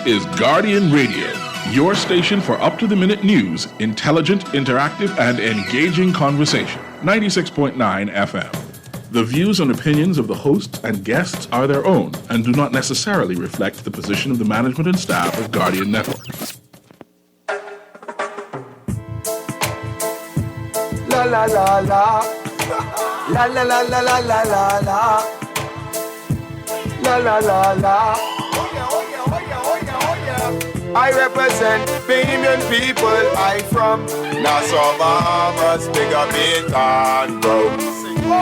is Guardian Radio, your station for up-to-the-minute news, intelligent, interactive, and engaging conversation. 96.9 FM. The views and opinions of the hosts and guests are their own and do not necessarily reflect the position of the management and staff of Guardian Network. La la la la. La la la la la la la la. La la la la. I represent Bahamian people. I from Nassau, Bahamas, big up Baytown, bro.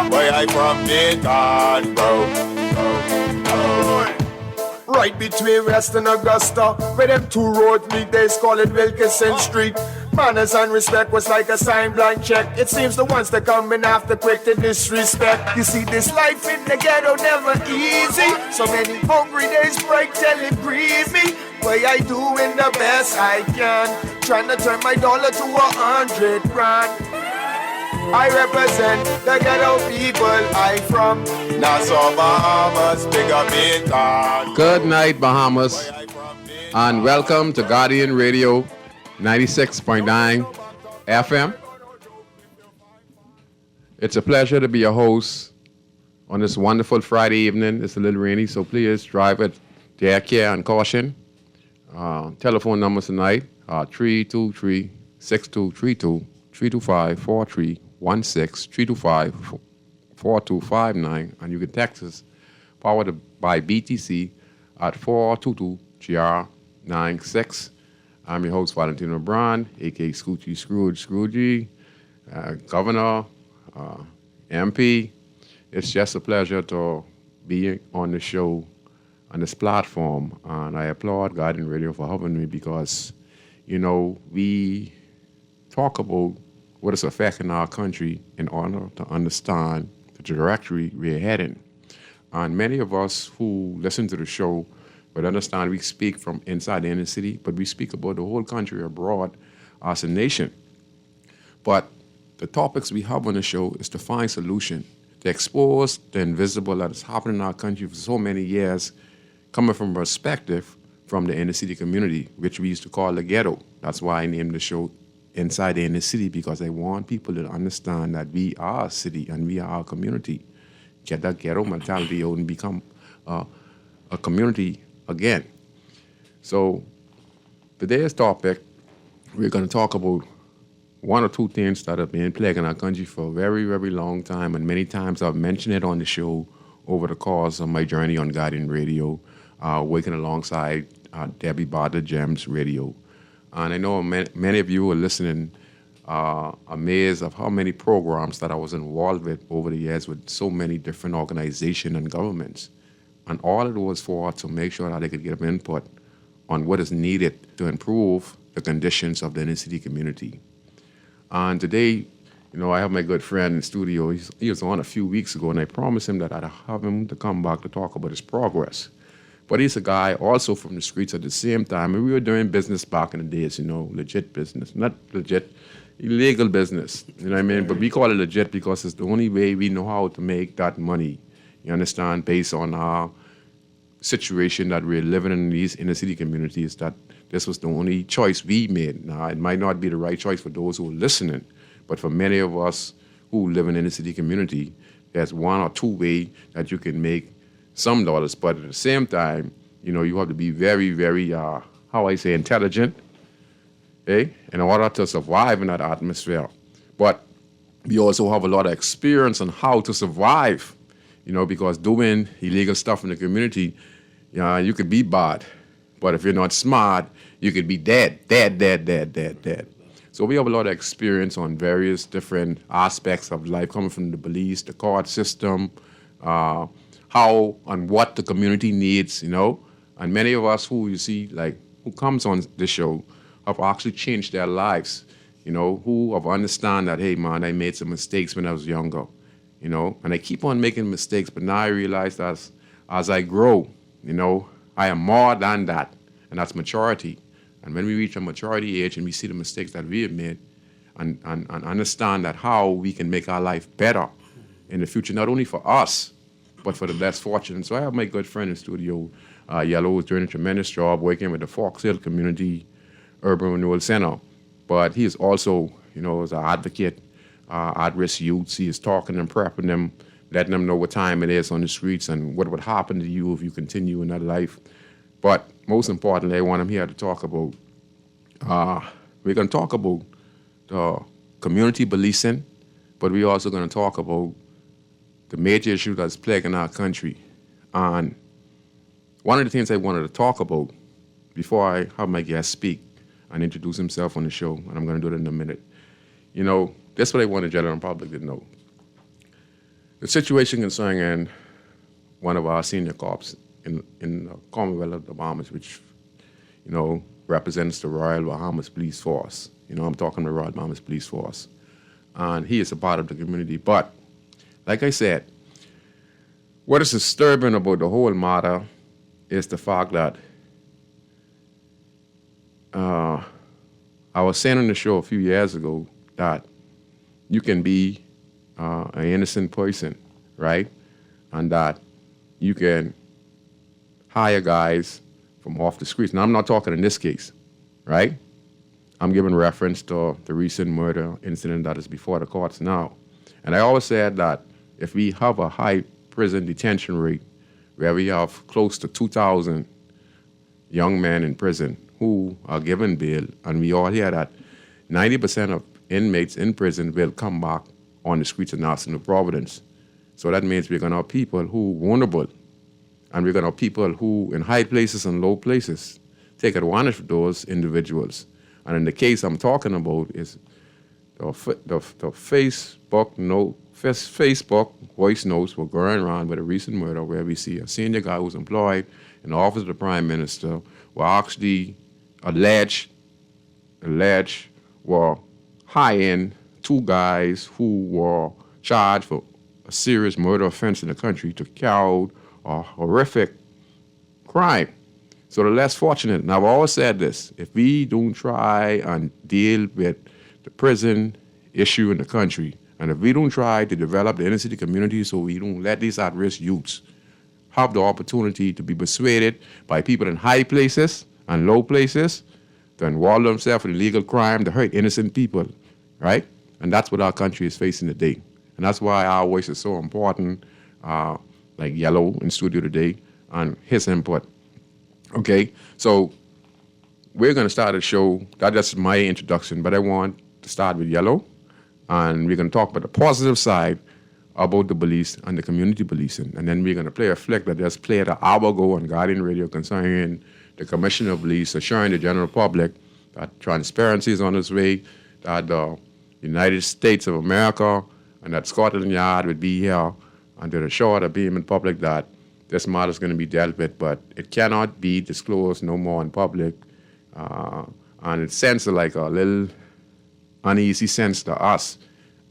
Where I from Baytown, bro. Right between West and Augusta, where them two roads meet, they call it Wilkinson Street. Manners and respect was like a sign blank check. It seems the ones that come in after quick to disrespect. You see, this life in the ghetto never easy. So many hungry days break till it grieve me. Way I doing the best I can, trying to turn my dollar to 100 grand. I represent the ghetto people. I from Nassau, Bahamas, big up Baytown. Good night, Bahamas, and welcome to Guardian Radio 96.9 FM. It's a pleasure to be your host on this wonderful Friday evening. It's a little rainy, so please drive with care and caution. Telephone numbers tonight are 323-6232, 325-4316, 325-4259, and you can text us powered by BTC at 422-GR96. I'm your host, Valentino, a.k.a. Scrooge, Governor, MP. It's just a pleasure to be on the show, on this platform, and I applaud Guardian Radio for having me because, you know, we talk about what is affecting our country in order to understand the trajectory we're heading. And many of us who listen to the show would understand we speak from inside the inner city, but we speak about the whole country abroad as a nation. But the topics we have on the show is to find solution, to expose the invisible that has happened in our country for so many years, coming from a perspective from the inner city community, which we used to call the ghetto. That's why I named the show Inside the Inner City, because I want people to understand that we are a city and we are a community. Get that ghetto mentality out and become a community again. So today's topic, we're going to talk about one or two things that have been plaguing our country for a very, very long time, and many times I've mentioned it on the show over the course of my journey on Guardian Radio, working alongside Debbie Barter Gems Radio. And I know many of you are listening, amazed of how many programs that I was involved with over the years with so many different organizations and governments. And all it was for to make sure that they could give input on what is needed to improve the conditions of the inner city community. And today, you know, I have my good friend in the studio. He was on a few weeks ago, and I promised him that I'd have him to come back to talk about his progress. But he's a guy also from the streets at the same time, and we were doing business back in the days, you know, legit business, not legit, illegal business, you know what I mean? But we call it legit because it's the only way we know how to make that money. You understand, based on our situation that we're living in these inner city communities, that this was the only choice we made. Now, it might not be the right choice for those who are listening, but for many of us who live in inner city community, there's one or two ways that you can make some dollars, but at the same time, you know, you have to be very, very, intelligent, in order to survive in that atmosphere. But we also have a lot of experience on how to survive. You know, because doing illegal stuff in the community, you could be bad. But if you're not smart, you could be dead. So we have a lot of experience on various different aspects of life, coming from the police, the court system, how and what the community needs, you know. And many of us who you see, like, who comes on this show have actually changed their lives, you know, who have understand that, hey, man, I made some mistakes when I was younger. You know, and I keep on making mistakes, but now I realize that as I grow, you know, I am more than that, and that's maturity. And when we reach a maturity age and we see the mistakes that we have made and understand that how we can make our life better in the future, not only for us, but for the less fortunate. So I have my good friend in the studio, Yellow is doing a tremendous job working with the Fox Hill Community Urban Renewal Center. But he is also, as an advocate, at-risk youths. He is talking and prepping them, letting them know what time it is on the streets and what would happen to you if you continue in that life. But most importantly, I want him here to talk about, we're going to talk about the community policing, but we're also going to talk about the major issue that's plaguing our country. And one of the things I wanted to talk about before I have my guest speak and introduce himself on the show, and I'm going to do it in a minute. This is what I want the general public to know. The situation concerning one of our senior cops in the Commonwealth of the Bahamas, which, represents the Royal Bahamas Police Force. I'm talking the Royal Bahamas Police Force. And he is a part of the community. But, like I said, what is disturbing about the whole matter is the fact that I was saying on the show a few years ago that you can be an innocent person, right? And that you can hire guys from off the streets. Now, I'm not talking in this case, right? I'm giving reference to the recent murder incident that is before the courts now. And I always said that if we have a high prison detention rate, where we have close to 2,000 young men in prison who are given bail, and we all hear that 90% of inmates in prison will come back on the streets of Nassau and Providence. So that means we're going to have people who are vulnerable, and we're going to have people who, in high places and low places, take advantage of those individuals. And in the case I'm talking about is the Facebook voice notes were going around with a recent murder where we see a senior guy who's employed in the office of the Prime Minister were actually alleged were hiring two guys who were charged for a serious murder offense in the country to carry out a horrific crime. So the less fortunate, and I've always said this, if we don't try and deal with the prison issue in the country, and if we don't try to develop the inner city community so we don't let these at-risk youths have the opportunity to be persuaded by people in high places and low places to involve themselves in illegal crime to hurt innocent people, right? And that's what our country is facing today. And that's why our voice is so important, like Yellow in studio today, and his input. Okay, so we're going to start a show. That's my introduction, but I want to start with Yellow, and we're going to talk about the positive side about the police and the community policing. And then we're going to play a flick that just played an hour ago on Guardian Radio concerning the Commissioner of Police assuring the general public that transparency is on its way, that the United States of America and that Scotland Yard would be here under the short of being in public that this matter is going to be dealt with, but it cannot be disclosed no more in public. And it sends like a little uneasy sense to us.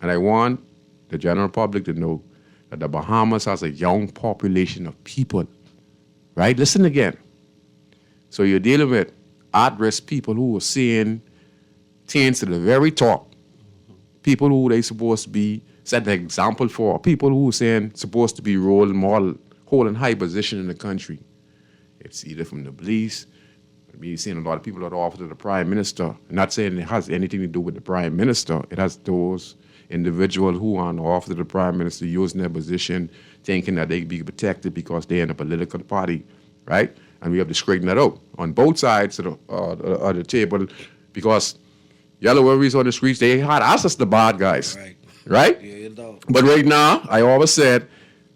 And I want the general public to know that the Bahamas has a young population of people, right? Listen again. So you're dealing with at-risk people who are seeing things to the very top, people who they supposed to be set the example for, people who are saying supposed to be role model, holding high position in the country. It's either from the police, we're seeing a lot of people that are offered to the Prime Minister. I'm not saying it has anything to do with the Prime Minister. It has those individuals who are on the office of the Prime Minister using their position, thinking that they can be protected because they're in a political party, right? And we have to straighten that out on both sides of the table, because Yellow worries on the streets, they had us as the bad guys, right? Yeah, you know. But right now, I always said,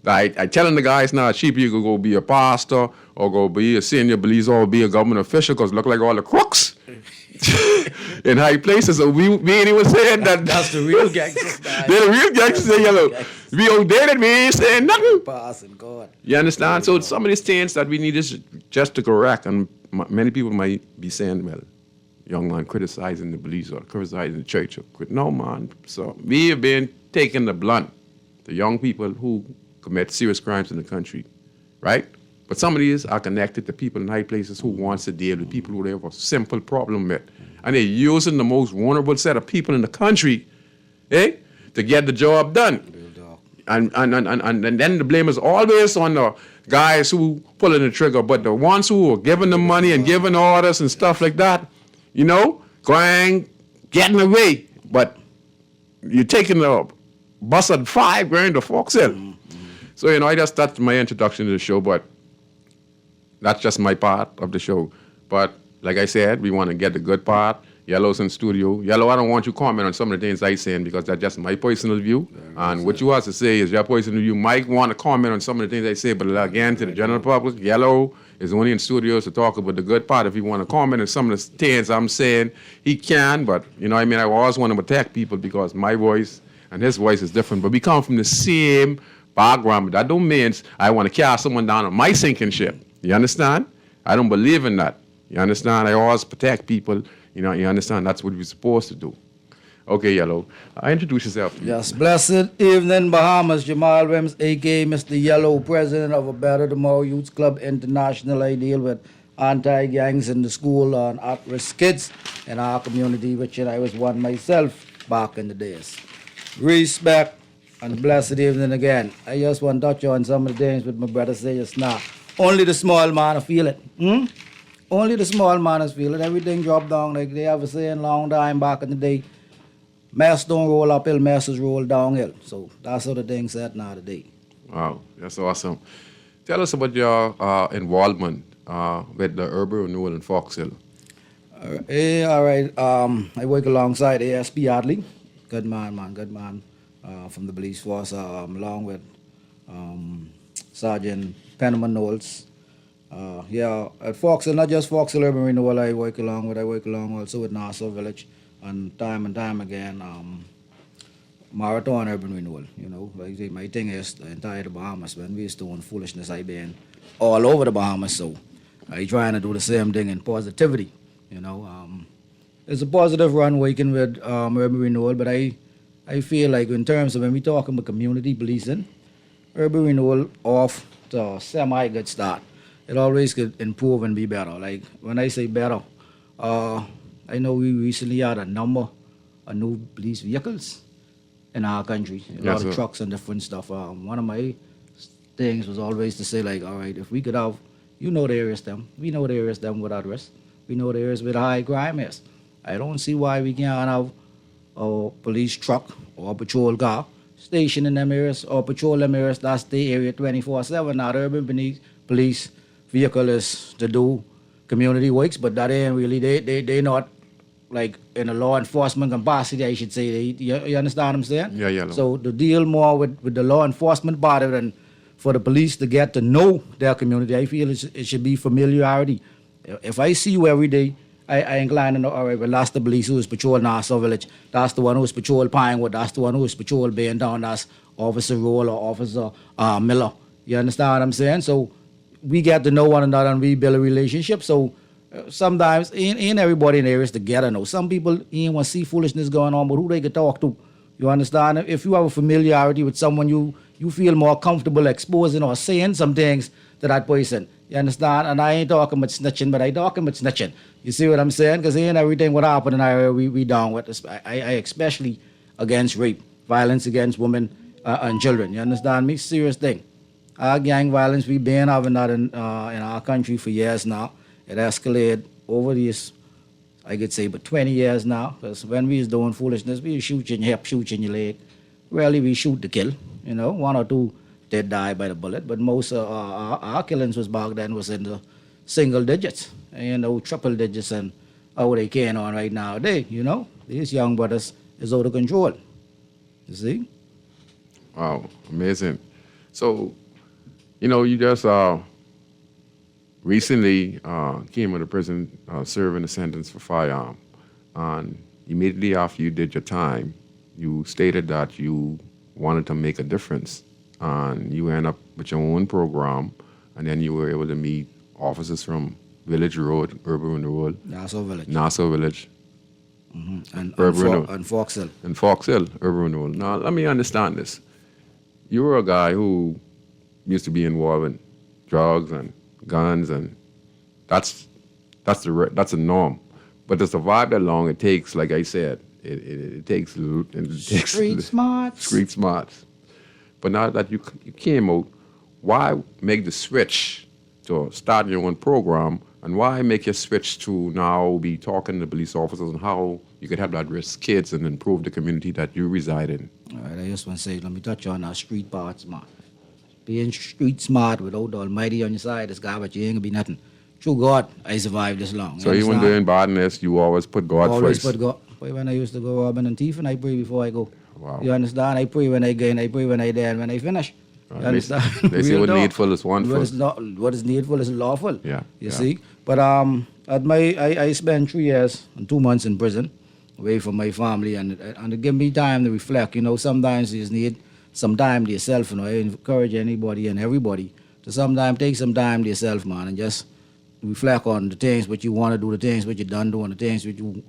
I telling the guys now, cheap, you could go be a pastor or go be a senior police or be a government official because look like all the crooks in high places. So we ain't even saying that. That's the real gangsters. They're the real gangsters. Yellow. We outdated, we ain't saying nothing. Passing God. You understand? So some of these things that we need is just to correct. And many people might be saying, well, young man criticizing the police or criticizing the church. No, man. So we have been taking the blunt. The young people who commit serious crimes in the country, right? But some of these are connected to people in high places who wants to deal with people who they have a simple problem with. And they're using the most vulnerable set of people in the country, to get the job done. And then the blame is always on the guys who pulling the trigger, but the ones who are giving the money and giving orders and stuff like that, going, getting away. But you're taking the bus at $5,000 to Foxhill. So, that's my introduction to the show, but that's just my part of the show. But like I said, we want to get the good part. Yellow's in studio. Yellow, I don't want you to comment on some of the things I'm saying because that's just my personal view. And what you have to say is your personal view. Mike want to comment on some of the things I say, but again, to the general public, Yellow is only in studios to talk about the good part. If he want to comment on some of the things I'm saying, he can. But, I always want to attack people because my voice and his voice is different. But we come from the same background. But that don't mean I want to cast someone down on my sinking ship. You understand? I don't believe in that. You understand? I always protect people. You understand? That's what we're supposed to do. Okay, Yellow. Introduce yourself. Yes, blessed evening, Bahamas. Jamal Wims, a.k.a. Mr. Yellow, president of a Better Tomorrow Youth Club International. I deal with anti-gangs in the school and at-risk kids in our community, which I was one myself back in the days. Respect and blessed evening again. I just want to touch on some of the things with my brother say just now. Only the small man feel it. Only the small man feel it. Everything dropped down like they have a saying long time back in the day. Mess don't roll uphill, messes roll downhill. So that's how the thing said now today. Wow, that's awesome. Tell us about your involvement with the urban renewal in Foxhill. All right. I work alongside ASP Adley. Good man from the police force, along with Sergeant Penman Knowles. At Foxhill, not just Foxhill Urban Renewal, I work along also with Nassau Village, and time again, Marathon Urban Renewal. Like my thing is the entire Bahamas. When we're doing foolishness, I been all over the Bahamas, so I trying to do the same thing in positivity. It's a positive run working with Urban Renewal, but I feel like in terms of when we talking about community policing, Urban Renewal off to a semi-good start. It always could improve and be better. Like when I say better, I know we recently had a number of new police vehicles in our country. A lot of trucks and different stuff. One of my things was always to say like, all right, if we could have, the areas them. We know the areas them without risk. We know the areas with high crime is. I don't see why we can't have a police truck or a patrol car stationed in them areas or patrol them areas that stay area 24/7. Now the urban police vehicle is to do community works, but that ain't really, they not like in a law enforcement capacity, I should say. You understand what I'm saying? Yeah. So to deal more with the law enforcement part of it and for the police to get to know their community, I feel it should be familiarity. If I see you every day, I incline to know, all right, well, that's the police who is patrol Nassau Village. That's the one who is patrol Pinewood. That's the one who is patrol Baintown. That's Officer Roll or Officer Miller. You understand what I'm saying? So we get to know one another and we build a relationship. So sometimes ain't everybody in the areas together. No, some people ain't want to see foolishness going on, but who they can talk to? You understand? If you have a familiarity with someone, you feel more comfortable exposing or saying some things to that person. You understand? And I ain't talking about snitching, but I talking about snitching. You see what I'm saying? Because ain't everything what happened in our area we down with. I especially against rape, violence against women and children. You understand me? Serious thing. Our gang violence, we been having that in our country for years now. It escalated over these, I could say, but 20 years now. Because when we was doing foolishness, we shoot you in your hip, shoot you in your leg. Rarely we shoot to kill. One or two did die by the bullet, but most of our killings was back then was in the single digits, triple digits, and how they can on right now. These young brothers is out of control. You see? Wow, amazing. So, you just recently came out of prison serving a sentence for firearm, and immediately after you did your time, you stated that you wanted to make a difference. And you end up with your own program, and then you were able to meet officers from Village Road, Urban Renewal, Nassau Village, and Foxhill. And Foxhill, Urban Renewal. Now, let me understand this. You were a guy who used to be involved in drugs and guns, and that's a norm. But to survive that long, it takes, like I said, it takes street smarts. Street smarts. But now that you came out, why make the switch to start your own program, and why make your switch to now be talking to police officers on how you could help address kids and improve the community that you reside in? All right, I just want to say, let me touch on our street parts, man. Being street smart without the Almighty on your side, this garbage, you ain't gonna be nothing. True God, I survived this long. So even doing badness, you always put God always first. Put God. When I used to go robbing and thieving, I pray before I go. Wow. You understand? I pray when I gain, I pray when I die, and when I finish. You understand? They say Real what talk. needful is wonderful. What is needful is lawful. Yeah. You see? But I spent 3 years and 2 months in prison, away from my family, and it gave me time to reflect. You know, sometimes you just need some time to yourself. You know, I encourage anybody and everybody to sometimes take some time to yourself, man, and just reflect on the things what you want to do, the things what you done doing, the things what you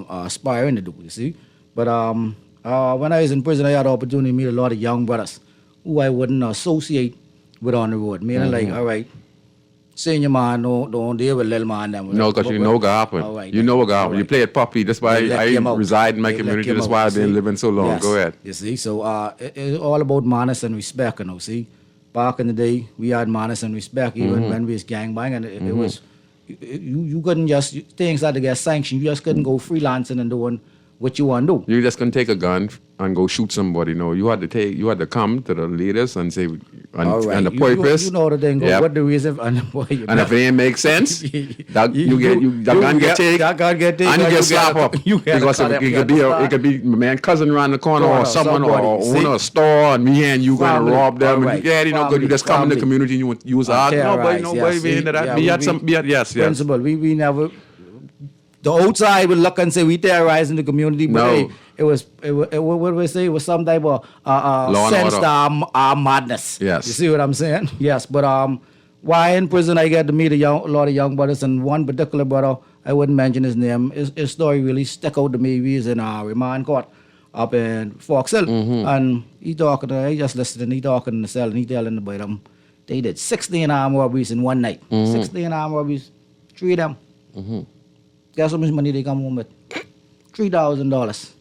aspiring to do. You see? But when I was in prison, I had the opportunity to meet a lot of young brothers who I wouldn't associate with on the road. Meaning, like, all right, senior man, don't deal with little man. No, because you know what happen. All right, you know what happen. right. You play it puppy. That's why They let I him out. reside in my They let community. him That's out, why you I've been see? living so long. Yes. Go ahead. You see, so it's all about manners and respect, you know, see. Back in the day, we had manners and respect, even when we was gangbang, and it was, you couldn't just, things had to get sanctioned. You just couldn't go freelancing and doing what you want to do. You just couldn't take a gun and go shoot somebody. No, you had to come to the leaders and say, All right. and the purpose. You know the thing, Yep. what the reason, and boy, you And if it ain't make sense, that gun get taken, that gun get taken, and you get slapped up. You get Because cut it up, could you be understand? it could be my man cousin around the corner, or Corner, someone somebody, or see? owner a store, and me and you gonna Family, rob them. all And right. you know, good. You just come in the Family. community and you use art. Terrorize, Nobody see? into that. Yeah, We had some. Yes. Principle. We never. The outside would look and say we terrorizing the community, but No. hey, it was what do we say? It was some type of Law and sense order. to our madness. Yes. You see what I'm saying? Yes, but while in prison, I get to meet a lot of young brothers, and one particular brother, I wouldn't mention his name. His story really stuck out to me. He was in a remand court up in Fox Hill, and he talking. I just listening. He talking in the cell, and he telling about them. They did 16 armed robberies in one night. 16 armed robberies, 3 of them. Guess how much money they come home with? $3,000.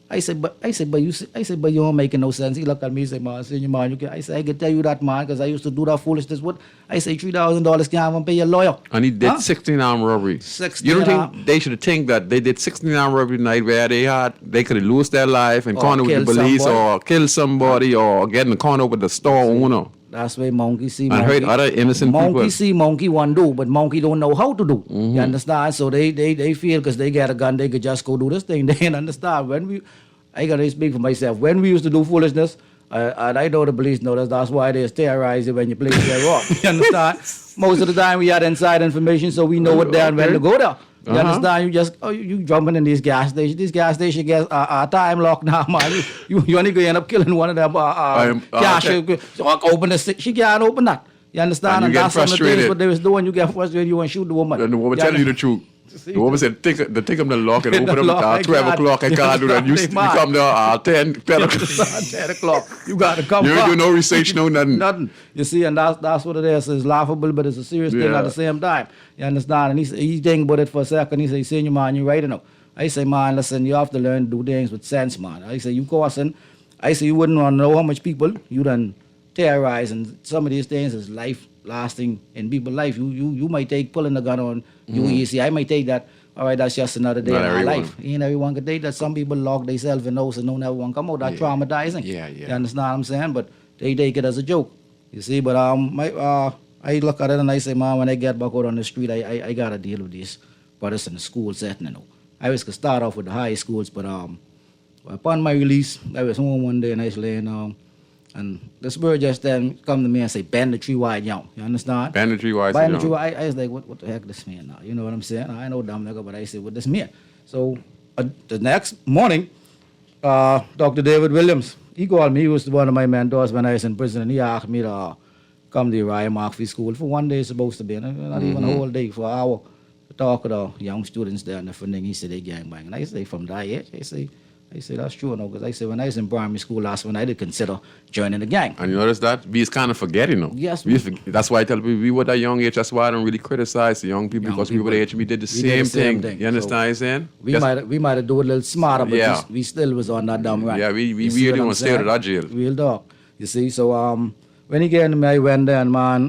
I said, but you don't making no sense. He looked at me and said, man, senior man, you can. I said, I can tell you that, man, because I used to do that foolishness. What? I say $3,000 can't even pay your lawyer. And he did Huh? 16 armed robberies. 16 You don't armed- think they should think that they did 16 armed robberies night where they could have lost their life and Or corner with the kill police somebody. or kill somebody or get in the corner with the store owner That's why monkey see and hurt other innocent monkey people. see monkey want do, but monkey don't know how to do. You understand? So they feel because they get a gun, they could just go do this thing. They didn't understand. I gotta speak for myself. When we used to do foolishness, and I know the police know that's why they terrorize you when you play their rock. You understand? Most of the time we had inside information, so we know what there and when to go there. You understand? You just you jumping in these gas stations. This gas station gets a time lock now, man. You only gonna end up killing one of them. Cash. Open the she can't open that. You understand? And you get that's some of the things frustrated. what they was doing. You get frustrated. You want to shoot the woman. And the woman telling you the truth. The woman said, take them the lock and The open them lock, at 12 o'clock. I can't do that. You come there at 10 o'clock. 10 o'clock. You got to come You back. ain't do no research, no nothing. Nothing. You see, and that's what it is. It's laughable, but it's a serious thing Yeah. at the same time. You understand? And he think about it for a second. He say, senior man, you right enough. I say, man, listen, you have to learn to do things with sense, man. I say, you causing. I say, you wouldn't want to know how much people you done terrorize, and some of these things is life lasting in people's life. You might take pulling the gun on you easy. I might take that. All right, that's just another day Not in our everyone. life. Ain't everyone can take that. Some people lock themselves in those and don't ever want to come out. That's traumatizing. Yeah. You understand what I'm saying? But they take it as a joke. You see, but I look at it and I say, man, when I get back out on the street, I gotta deal with these brothers in the school setting. You know, I was gonna start off with the high schools, but upon my release, I was home one day and I was laying and this bird just then come to me and say, bend the tree wide young. You understand? Banditry wise. Bend the tree wide. I was like, what the heck this mean now? You know what I'm saying? I know dumb nigga, but I said, what this mean? So the next morning, Dr. David Williams, he called me. He was one of my mentors when I was in prison, and he asked me to come to Uriah Markfield School for one day. It's supposed to be, not even a whole day, for an hour, to talk to the young students there and different thing. He said they gangbang, and I say from that age, I say that's true, no, because I said when I was in primary school last when I did consider joining the gang. And you notice that? We is kind of forgetting, you know. Yes, That's why I tell people we were that young age. That's why I don't really criticize the young people, because we were the age we did the same thing. You understand what I'm saying? We might have do it a little smarter, but Yeah. we still was on that dumb run. Yeah, we You see really what I'm want to stay out of saying? that jail. Real dog. You see, so when he came to me, I went there and man,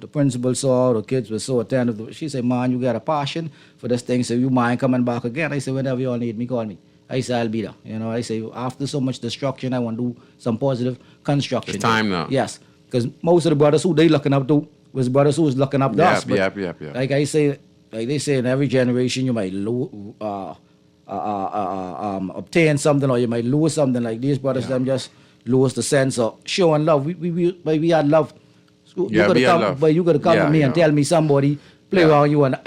the principal saw the kids were so attentive. She said, "Man, you got a passion for this thing, so you mind coming back again?" I said, "Whenever you all need me, call me." I said, "I'll be there." You know, I say after so much destruction, I want to do some positive construction. It's time now. Yes, because most of the brothers who they looking up to was brothers who was looking up to us. But Yep. like I say, like they say, in every generation you might obtain something or you might lose something. Like these brothers, them just lose the sense of showing love. We had love. Yeah, we had love. But you gotta come to me and tell me somebody play around you and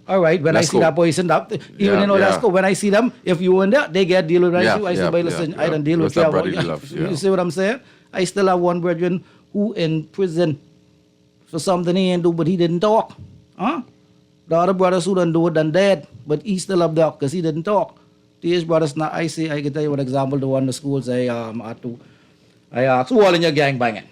all right. When Let's I see go. that boy sitting up, even let's go. When I see them, if you in there, they get deal with you. I say, boy, listen, I don't deal with That's you. that brotherly love, You see what I'm saying? I still have one brethren who in prison for something he ain't do, but he didn't talk. Huh? The other brothers who done do it done dead, but he still up there because he didn't talk. These brothers now, I can tell you one example. The one in the schools I asked, who all in your gang banging?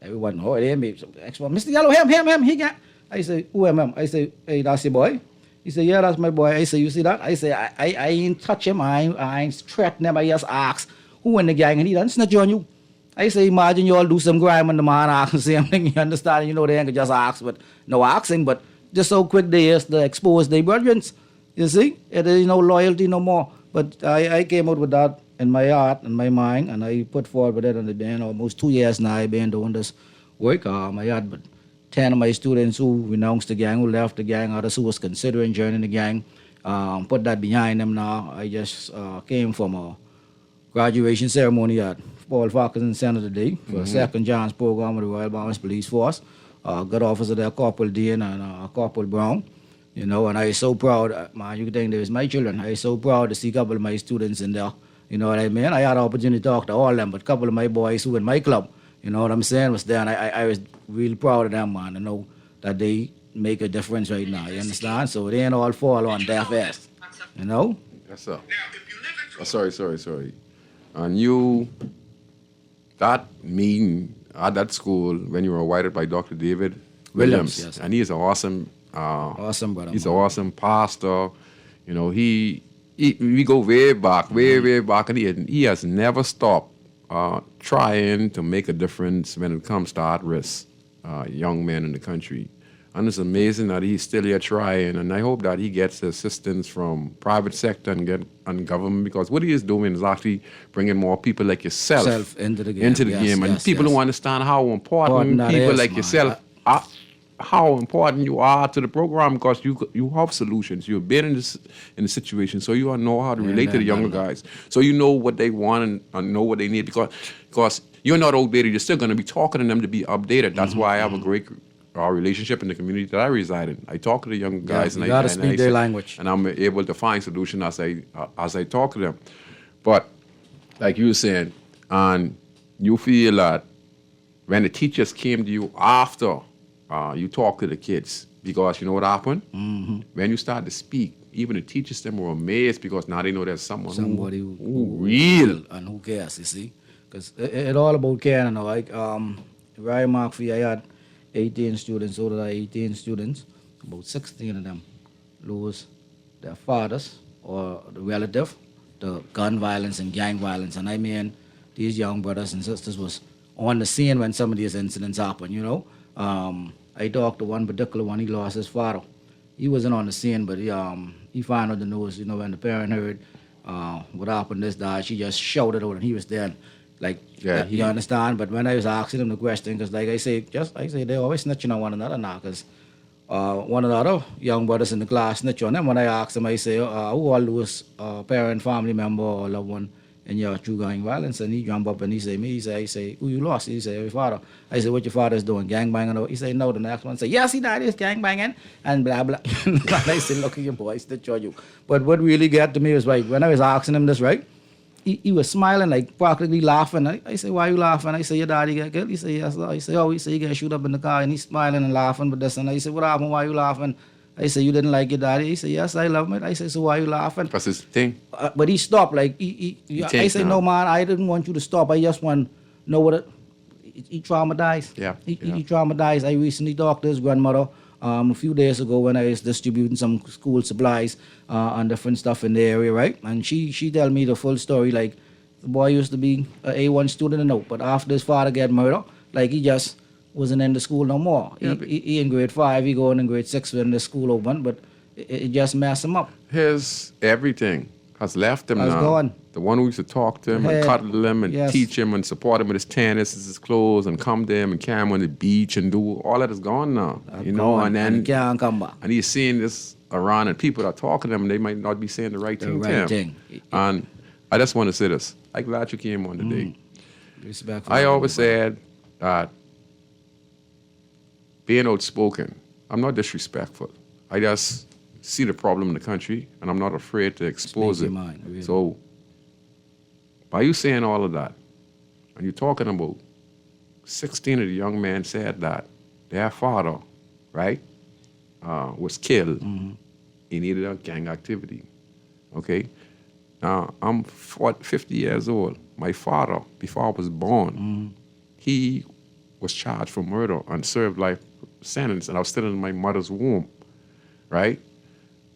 Everyone, oh, they me. Next one, Mr. Yellow, him, he got. I say, who am him? I say, hey, that's your boy. He say, yeah, that's my boy. I say, you see that? I say, I ain't touch him. I ain't threaten him. I just ask who in the gang, and he done snitch on you. I say, imagine you all do some crime and the man ask the same thing. You understand? You know, they ain't just ask, but no asking, but just so quick they is to expose their brethren. You see? There is no loyalty no more. But I came out with that in my heart and my mind, and I put forward with it, and it's been almost 2 years now I've been doing this work. I had but 10 of my students who renounced the gang, who left the gang, others who was considering joining the gang, put that behind them now. I just came from a graduation ceremony at Paul Farquharson Center today for Second John's program with the Royal Bahamas Police Force. Good officer there, Corporal Dean and Corporal Brown. You know, and I was so proud, man, you can think there's my children. I was so proud to see a couple of my students in there. You know what I mean? I had an opportunity to talk to all of them, but a couple of my boys who in my club, you know what I'm saying, was there, and I was really proud of them, man. I know that they make a difference right now, you understand? So they ain't all fall on deaf ass, you know? Yes, sir. Sorry. And you, that meeting at that school when you were invited by Dr. David Williams, yes. And he is an awesome, Awesome, brother. he's an awesome pastor. You know, we go way back, and he has never stopped trying to make a difference when it comes to at-risk young men in the country. And it's amazing that he's still here trying, and I hope that he gets assistance from private sector and government, because what he is doing is actually bringing more people like yourself into the game. And people who understand how important people like yourself are, how important you are to the program, because you have solutions. You've been in the situation, so you know how to relate to the younger guys. So you know what they want and know what they need, because you're not outdated. You're still going to be talking to them to be updated. That's why I have a great relationship in the community that I reside in. I talk to the young guys, you gotta speak their language, and I'm able to find solutions as I talk to them. But like you were saying, and you feel that when the teachers came to you after you talk to the kids, because you know what happened? When you start to speak, even the teachers them were amazed, because now they know there's somebody who real and who cares. You see, because it's all about caring. You know, like Ryan Markfee, I had 18 students. Out of that 18 students, about 16 of them lose their fathers or the relative to gun violence and gang violence. And I mean, these young brothers and sisters was on the scene when some of these incidents happened. You know. I talked to one particular one. He lost his father. He wasn't on the scene, but he found out the news. You know, when the parent heard what happened, this died, she just shouted out, and he was there. Like, you understand? But when I was asking him the question, because like I say, they always snitching on one another now. Because one of the other young brothers in the class snitch on them. When I asked him, I say, who all lose parent, family member, or loved one in your true gang violence? And he jump up and he say, I say, who you lost? He say, your father. I say, what your father's doing, gang banging? He say, no. The next one say, yes, he died, he's gang banging, and blah, blah. And I say, look at your boy, snitch on you. But what really got to me was, right, when I was asking him this, right, he was smiling, like practically laughing. I say, why you laughing? I say, your daddy got killed? He say, yes. I say, oh, he say, he got shoot up in the car, and he's smiling and laughing. But this, and I say, what happened? Why you laughing? I say, you didn't like your daddy? He said, yes, I love him. I say, so why you laughing? That's his thing. But he stopped. Like, I say, no, man, I didn't want you to stop. I just want to know what he traumatized. Yeah. He traumatized. I recently talked to his grandmother a few days ago when I was distributing some school supplies and different stuff in the area, right? And she tell me the full story. Like, The boy used to be an A1 student and out, but after his father got murdered, like he just wasn't in the school no more. Yeah, He in grade 5, he going in grade 6 when the school opened, but it just messed him up. His everything has left him Has now. gone. The one who used to talk to him and Hey, cuddle him and yes. teach him and support him with his tennis, his clothes, and come to him and carry him on the beach and do all that is gone now. Gone, and then he can't come back. and he's seeing this around, and people are talking to him, and they might not be saying the right The thing right to him. thing. And I just want to say this. I'm glad you came on today. Respect. I always said that being outspoken, I'm not disrespectful. I just see the problem in the country, and I'm not afraid to expose Speak it. your mind, really. So, by you saying all of that, and you're talking about 16 of the young men said that their father, right, was killed. He needed a gang activity. Okay? Now, I'm 50 years old. My father, before I was born, he was charged for murder and served life sentence, and I was still in my mother's womb, right?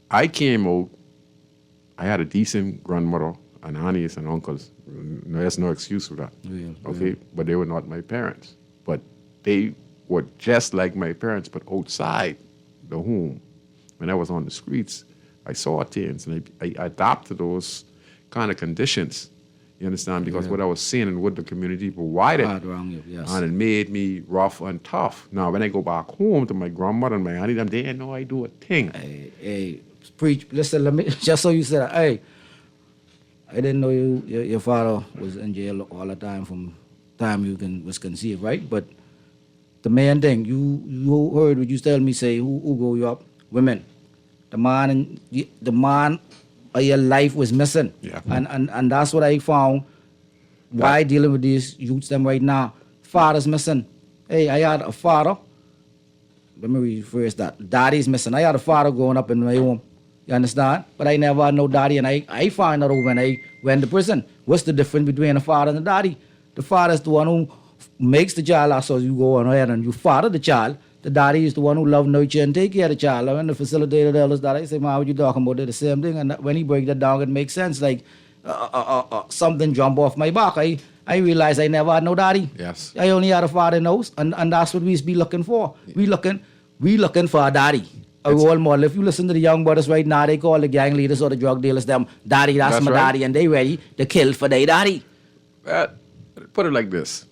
I came out, I had a decent grandmother and aunties and uncles. There's no excuse for that. Real, Okay? But they were not my parents. But they were just like my parents, but outside the home. When I was on the streets, I saw things, and I adapted those kind of conditions. You understand? Because what I was seeing and what the community provided, Hard around you, yes. and it made me rough and tough. Now, when I go back home to my grandmother and my auntie, them, they didn't know I do a thing. Hey, preach. Listen, let me just so you said, hey, I didn't know your father was in jail all the time from time was conceived, right? But the main thing you heard what you tell me say, who grow you up? Women. The man of your life was missing. Yeah. And that's what I found. Why dealing with these youths them right now? Father's missing. Hey, I had a father. Let me rephrase that. Daddy's missing. I had a father growing up in my home. You understand? But I never had no daddy, and I found out when I went to prison. What's the difference between a father and a daddy? The father is the one who makes the child, so you go on ahead and you father the child. The daddy is the one who love, nurture, and take care of the child. And the facilitator tells us that, I say, man, what you talking about? They're the same thing. And when he break that down, it makes sense. Like something jump off my back. I realized I never had no daddy. Yes. I only had a father in the house, and that's what we be looking for. We looking for a daddy, a role model. If you listen to the young brothers right now, they call the gang leaders or the drug dealers them daddy. That's my right. daddy, and they ready to kill for their daddy. Put it like this.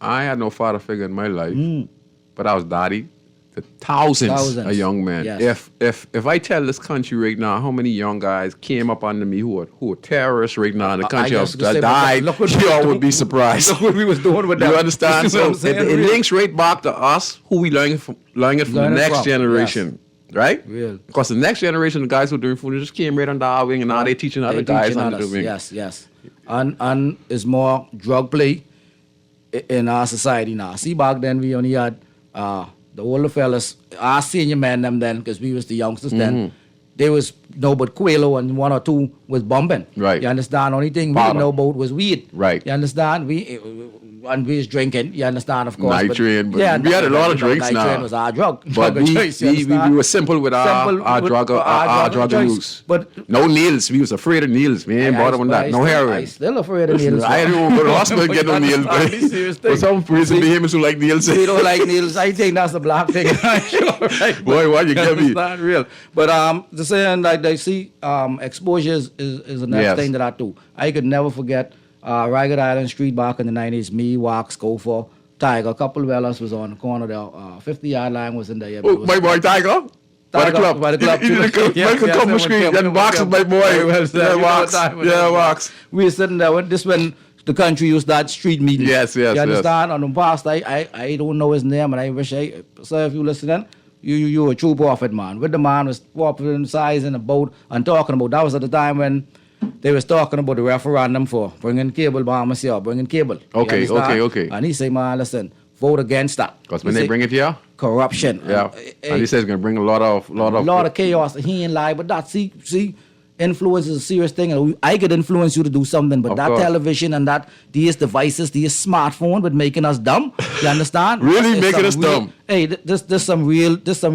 I had no father figure in my life, but I was daddy to thousands of young men. Yes. If I tell this country right now how many young guys came up under me who are terrorists right now in the country that died, you all would be surprised. Look what we was doing with them. You understand? You see what So I'm saying? it links right back to us, who we learning it from the next generation. Right? Real. Because the next generation of guys who are doing food just came right under our wing, and now they're teaching other guys under the wing. Yes. And it's more drug play in our society now. See, back then we only had the older fellas, our senior men them then, because we was the youngsters then. There was no but Quelo and one or two was bumping. Right. You understand? Only thing we Powder. didn't know about was weed. Right. You understand? And we was drinking. You understand? Of course. Nitrate, but we had a lot of drinks now. Nitrate was our drug. But drug of choice, you we understand? were simple with our drug of choice. use. But No needles. We was afraid of needles. We ain't bother with that. No I heroin. still afraid of needles. I didn't go to the hospital and get no needles. That's not the serious For thing. some reason, the humans who like needles. They don't like needles. I think that's the black thing. Right? Boy, why you get me? It's not real. But the saying like they see exposure is the next Yes. thing that I do. I could never forget Ragged Island Street back in the 90s. Me, Wax, Gopher, Tiger. A couple of fellas was on the corner there. 50-yard line was in there. Oh, my boy Tiger. By the club. By the club. He did a couple screen. Then Wax is my boy. Yeah, Wax. Yeah, Wax. We were sitting there when the country used that street meeting. Yes. You understand? On the past, I don't know his name, and I wish sir, if you listening, you a true prophet, man. With the man was walking size in a boat and talking about. That was at the time when they was talking about the referendum for bringing cable, Bahamas here, bringing cable. You Okay. understand? And he say, man, listen, vote against that. Because when they bring it here, corruption. yeah. And he says it's going to bring a lot of chaos. He ain't lie, but that see, influence is a serious thing, and I could influence you to do something, but Of that course. television and these devices, these smartphone, but making us dumb. You understand? Really It's making some us real- dumb. Hey, this some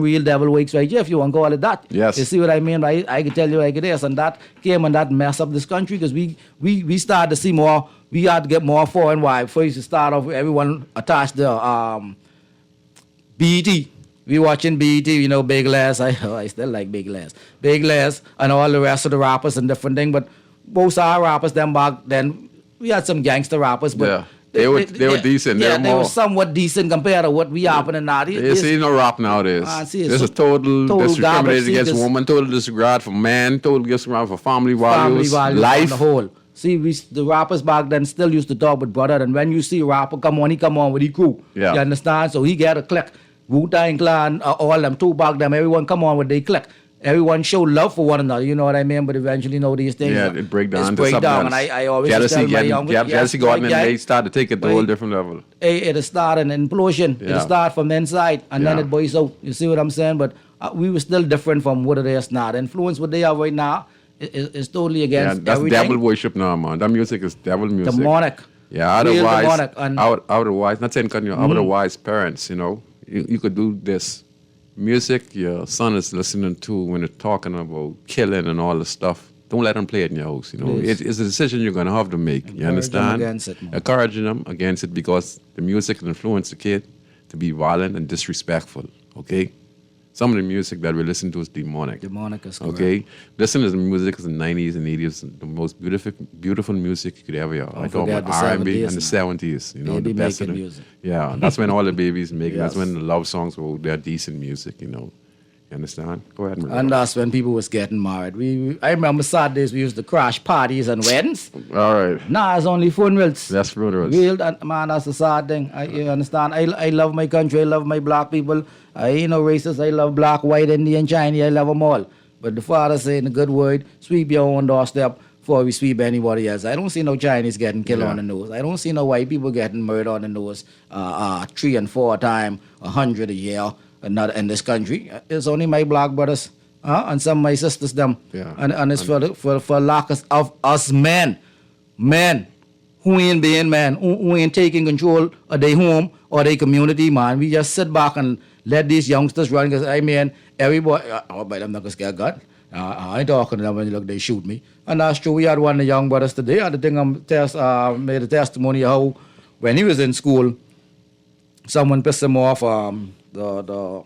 real devil wakes right here, if you want to call it that. Yes. You see what I mean? I can tell you like it is, and that came and that mess up this country because we started to see more. We had to get more foreign wives. First, to start off with everyone attached to BET. We watching BET, Big Les. I still like Big Les. Big Les and all the rest of the rappers and different things. But most of our rappers then back then, we had some gangster rappers, but Yeah. They were decent. Yeah, They they were were somewhat decent compared to what we happening now. You see no rap nowadays. See, it's This is so- total total discrimination garbage. See, against this- woman, total disregard for man, total disregard for family values, on life. the whole. See, the rappers back then still used to talk with brother, and when you see a rapper he come on with his crew. Yeah. You understand? So he get a click. Wu-Tang Clan, all them, Tupac, them, everyone come on with their click. Everyone show love for one another, you know what I mean? But eventually, these things. Yeah, it break down it's to break something down, else. and I always jealousy, tell my young jealousy got in, and they start to take it to a whole different level. It'll start an implosion. Yeah. It'll start from the inside, and then Yeah. it boils out. You see what I'm saying? But we were still different from what it is now. The influence what they are right now is totally Yeah, against that's everything. devil worship now, man. That music is devil music. Demonic. Yeah, Real otherwise, demonic, and- otherwise, not saying otherwise, parents, you could do this. Music your son is listening to when they're talking about killing and all the stuff. Don't let them play it in your house. Please. It's a decision you're going to have to make. You Encourage them understand? against it, man. Encouraging them against it because the music will influence the kid to be violent and disrespectful. Okay, some of the music that we listen to is demonic. Demonic is correct. Okay, listen to the music in the 90s and 80s, the most beautiful music you could ever hear. I talk forget about the R&B 70s and the now. 70s. Baby the best of making the music. Yeah, that's when all the babies make it. That's Yes. when the love songs were they're decent music. You understand? Go ahead, man. And that's when people was getting married. I remember Saturdays we used to crash parties and weddings. All right, Nah, it's only funerals. that's funerals. Real, man, that's a sad thing. You understand? I love my country. I love my black people. I ain't no racist. I love black, white, Indian, Chinese. I love them all. But the father saying a good word, sweep your own doorstep before we sweep anybody else. I don't see no Chinese getting killed Yeah. on the nose. I don't see no white people getting murdered on the nose 3 and 4 times, 100 a year. Not in this country. It's only my black brothers and some of my sisters them. Yeah. And it's for lack of us men who ain't being man, who ain't taking control of their home or their community, man. We just sit back and let these youngsters run. Because I mean, everybody, but I'm not gonna scare God. I ain't talking to them when look, they shoot me. And that's true. We had one of the young brothers today. I think made a testimony how when he was in school, someone pissed him off. The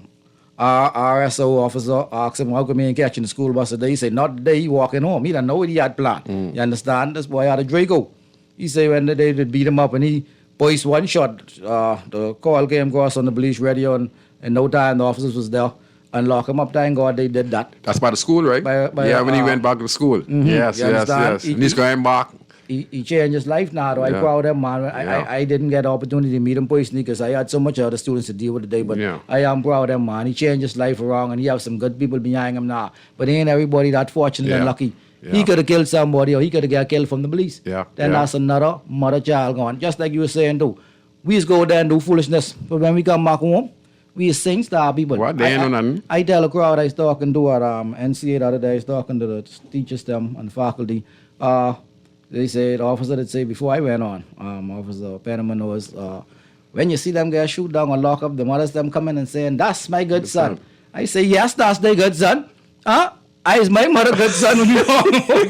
RSO officer asked him, how come he ain't catching the school bus today? He said, not today, he walking home. He didn't know what he had planned. You understand? This boy had a Draco. He said when they did beat him up and he poised one shot, the call came across on the police radio and in no time the officers was there and lock him up. Thank God they did that. That's by the school, right? By, yeah, when he went back to school. Yes, You yes, understand? yes. And he's going back. He changed his life now. Though. Yeah. I proud of him, man. Yeah. I didn't get the opportunity to meet him personally because I had so much other students to deal with today. But Yeah. I am proud of him, man. He changed his life around and he have some good people behind him now. But ain't everybody that fortunate and Yeah. lucky. Yeah. He could have killed somebody or he could have got killed from the police. Yeah. Then Yeah. that's another mother child gone. Just like you were saying too. We just go there and do foolishness. But when we come back home, we just sing star people. What? They ain't know nothing. I tell a crowd I was talking to at NCA the other day, I was talking to the teachers them and faculty. They said, the officer that say before I went on, Officer Penniman was, when you see them get shoot down or lock up, the mothers them coming and saying, that's my good son. I say, yes, that's their good son. I is my mother good son when you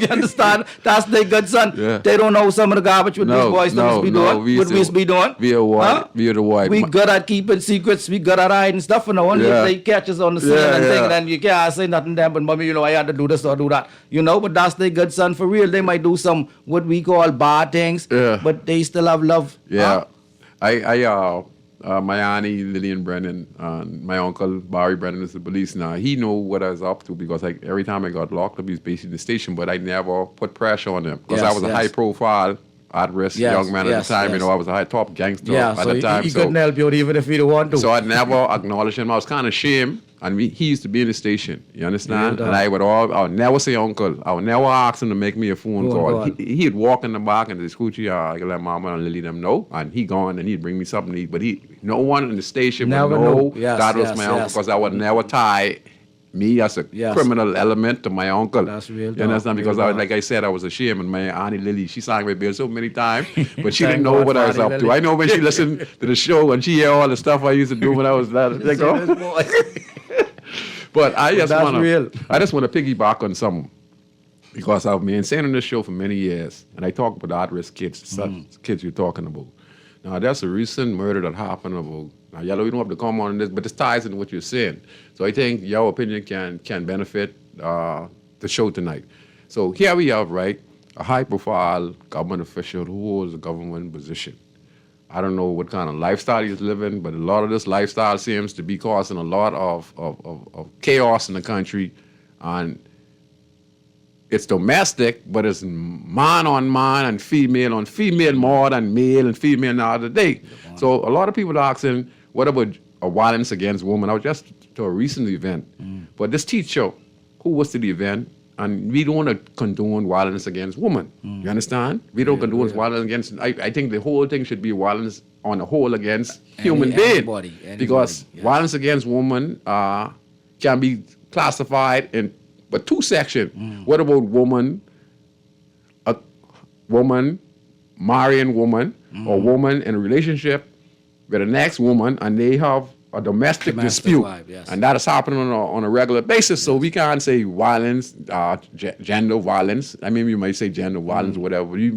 you understand? That's their good son. Yeah. They don't know some of the garbage with these boys that must be doing. What we must be doing. We are white. Huh? We are the white. We good at keeping secrets. We good at hiding stuff. And only Yeah. if they catch us on the scene Yeah, and yeah. thing, then you can't say nothing to them. But mommy, I had to do this or do that. But that's their good son for real. They might do some what we call bad things. Yeah. But they still have love. Yeah. My auntie Lillian Brennan and my uncle Barry Brennan is the police now. He know what I was up to because every time I got locked up, he was based in the station, but I never put pressure on him because I Yes, was a yes. high profile, at risk Yes, young man at yes, the time. yes. I was a high top gangster Yeah, at so the time. he couldn't help you even if he don't want to. So I never acknowledged him. I was kind of ashamed. And he used to be in the station. You understand? Yeah, and I would never say uncle. I would never ask him to make me a phone call. He'd walk in the back and say, Scoochie, I can let Mama and Lily them know. And he gone and he'd bring me something to eat. But no one in the station Never would know know. Yes, that was yes, my uncle yes. because I would never tie me as a Yes. criminal element to my uncle. That's real You talk, understand? real Because I, talk. like I said, I was ashamed. And my Auntie Lily, she sang my bill so many times, but she Thank didn't know God what for I was Auntie up to. Lily. I know when she listened to the show and she hear all the stuff I used to do when I was little. Like, See this oh. boy? But I just that's want real. to. I just want to piggyback on something because I've been saying on this show for many years, and I talk about the at-risk kids, such kids you're talking about. Now, that's a recent murder that happened about. Now, Yellow, you don't have to come on this, but this ties into what you're saying. So I think your opinion can benefit the show tonight. So here we have, right, a high-profile government official who holds a government position. I don't know what kind of lifestyle he's living, but a lot of this lifestyle seems to be causing a lot of chaos in the country. And it's domestic, but it's man on man and female on female more than male and female now today. So a lot of people are asking, what about a violence against women? I was just to a recent event. But this teacher who was to the event, and we don't want to condone violence against women. You understand? We don't condone violence against. I think the whole thing should be violence on the whole against human being. Anybody, Because yes. violence against women can be classified in but two sections. What about a woman marrying woman or woman in a relationship with the next woman and they have a domestic dispute, wife, yes. and that is happening on a regular basis. So we can't say violence, gender violence. I mean, you might say gender violence, whatever. We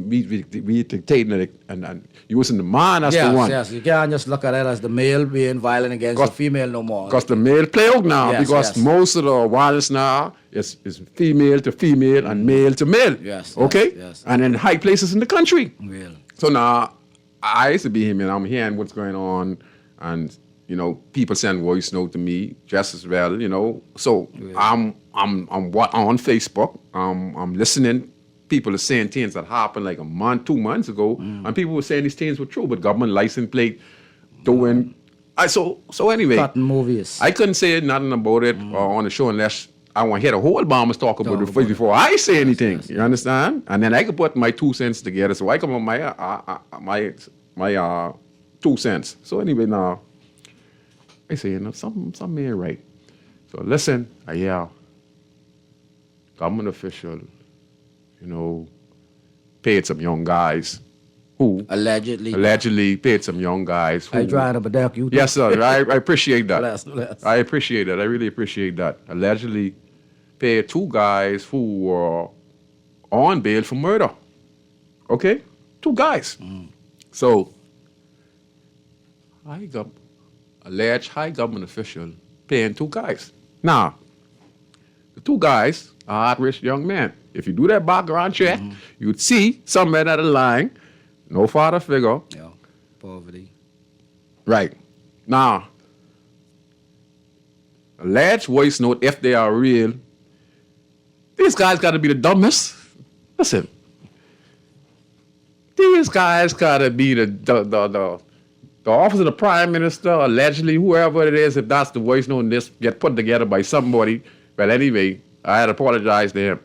dictating it and using the man as the one. Yes, you can't just look at it as the male being violent against the female no more. Because the male play out now, Yes, because yes. most of the violence now is female to female and male to male. Yes, Okay? yes. And in high places in the country. Real. So now, I used to be here, and I'm hearing what's going on, and people send voice note to me just as well, So I'm on Facebook. I'm listening. People are saying things that happened like a month, 2 months ago, and people were saying these things were true, but government license plate doing. So anyway, Cotton movies. I couldn't say nothing about it on the show unless I want to hear the whole Bombers talk about it first before I say anything. yes. You understand? And then I can put my 2 cents together. So I come on my 2 cents. So anyway, now I say, something ain't right. So listen, I hear government official, paid some young guys who Allegedly. paid some young guys who. I trying to protect you. Yes, sir. I appreciate that. Bless. I appreciate that. I really appreciate that. Allegedly paid 2 guys who were on bail for murder. Okay? 2 guys. So, alleged high government official paying 2 guys. Now, the 2 guys are at-risk young men. If you do that background check, you'd see somewhere that are lying, no father figure. Yeah. Poverty. Right. Now, alleged voice note, if they are real, these guys got to be the dumbest. Listen, these guys got to be the office of the prime minister, allegedly, whoever it is, if that's the voice note and this get put together by somebody. Well, anyway, I had to apologize to him.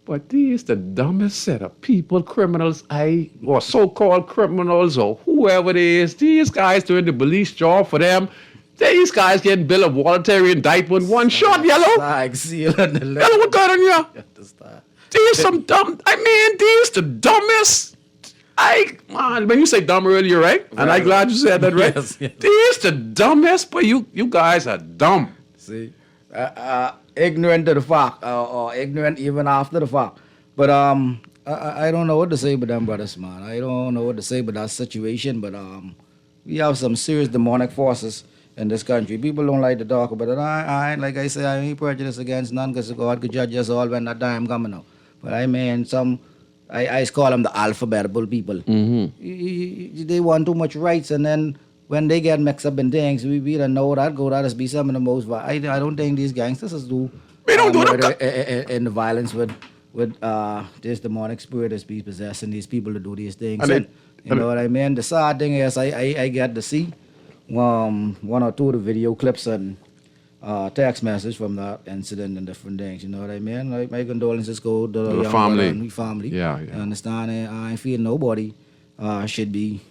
But these the dumbest set of people, criminals, or so-called criminals, or whoever it is. These guys doing the police job for them. These guys getting bill of voluntary indictment, 1 shot, Yellow. Tag, seal, and the Yellow, what going on here? letter. These some dumb. These the dumbest. Man, when you say dumb earlier, right? And I'm glad you said that, right? Yes. These the dumbest, but you guys are dumb. See, ignorant to the fact, or ignorant even after the fact. But I don't know what to say about them brothers, man. I don't know what to say about that situation. But we have some serious demonic forces in this country. People don't like to talk about it. I like I say, I ain't prejudiced against none because God could judge us all when that time coming out. But I mean, I call them the alphabetical people. They want too much rights, and then when they get mixed up in things, we don't know that just be some of the most. I don't think these gangsters do. We don't do murder in the violence with this demonic spirit that's be possessing these people to do these things. And you know what I mean? The sad thing is, I get to see 1 or 2 of the video clips and text message from that incident and different things. You know what I mean? Like, my condolences go to the young family. brother and family. Yeah. You understand? I feel nobody should be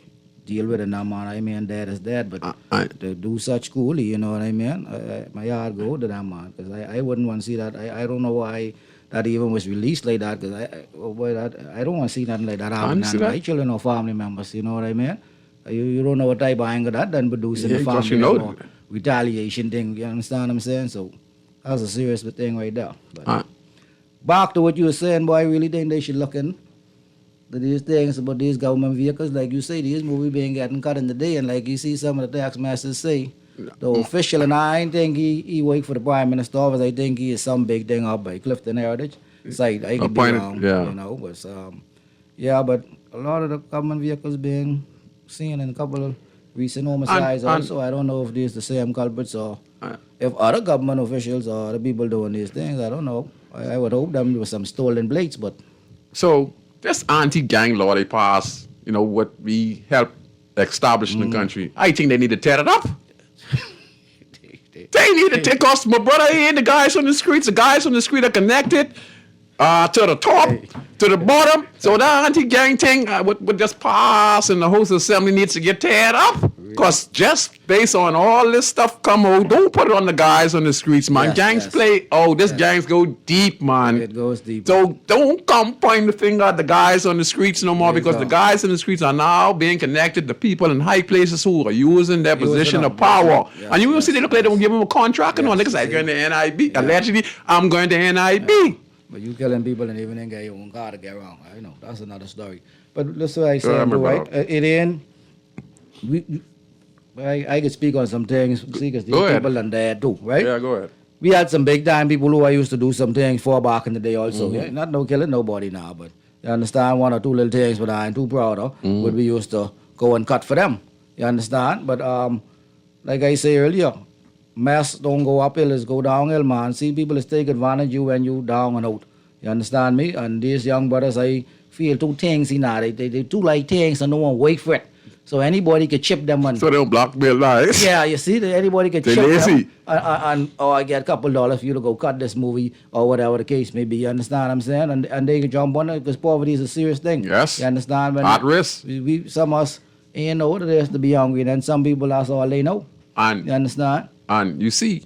deal with it now, man. I mean, that is that, but I- to do such coolly, you know what I mean? My heart go to that, man, because I wouldn't want to see that. I don't know why that even was released like that, because I don't want to see nothing like that happen to my children or family members, you know what I mean? You don't know what type of anger that done produce in the because family, you know or retaliation thing, you understand what I'm saying? So that's a serious thing right there. But back to what you were saying, boy, I really think they should look into these things about these government vehicles. Like you say, these movies being getting cut in the day, and like you see some of the tax masters say, the official, and I ain't think he work for the Prime Minister office, I think he is some big thing up by Clifton Heritage site. I could be wrong, you know, but yeah, but a lot of the government vehicles being seen in a couple of recent homicides also. I don't know if these the same culprits or if other government officials or other people doing these things, I don't know. I would hope them with some stolen plates, but So this anti-gang law they passed, you know, what we helped establish in the country, I think they need to tear it up. They need to take us, my brother, and the guys on the streets are connected to the top, to the bottom. So that anti-gang thing would just pass, and the host assembly needs to get teared up. Because just based on all this stuff come out, don't put it on the guys on the streets, man. Gangs play, gangs go deep, man. it goes deep. So don't come point the finger at the guys on the streets no more, because the guys on the streets are now being connected to people in high places who are using their position of power. And you will see they look like they will give them a contract and all. Niggas like going to NIB. Allegedly, I'm going to NIB. But you killing people and even then get your own car to get around. I know, that's another story. But that's what I said, right? It ain't, I could speak on some things, see, because these people and there too, right? Yeah, go ahead. We had some big time people who I used to do some things for back in the day also. Yeah? Not no killing nobody now, but you understand, one or two little things, but I ain't too proud of, what we used to go and cut for them. You understand? But like I say earlier, mess don't go uphill, it's go downhill, man. See, people is take advantage of you when you down and out. You understand me? And these young brothers, I feel two things, you know, they too like things and no one wait for it. So anybody could chip them money. So they don't blackmail lies. Yeah, you see, anybody could chip lazy. them. And I get a couple $2 for you to go cut this movie or whatever the case may be. You understand what I'm saying? And they can jump on it because poverty is a serious thing. Yes. You understand? At risk. Some of us ain't know what it is to be hungry, and then some people, that's all they know. And you understand? And you see,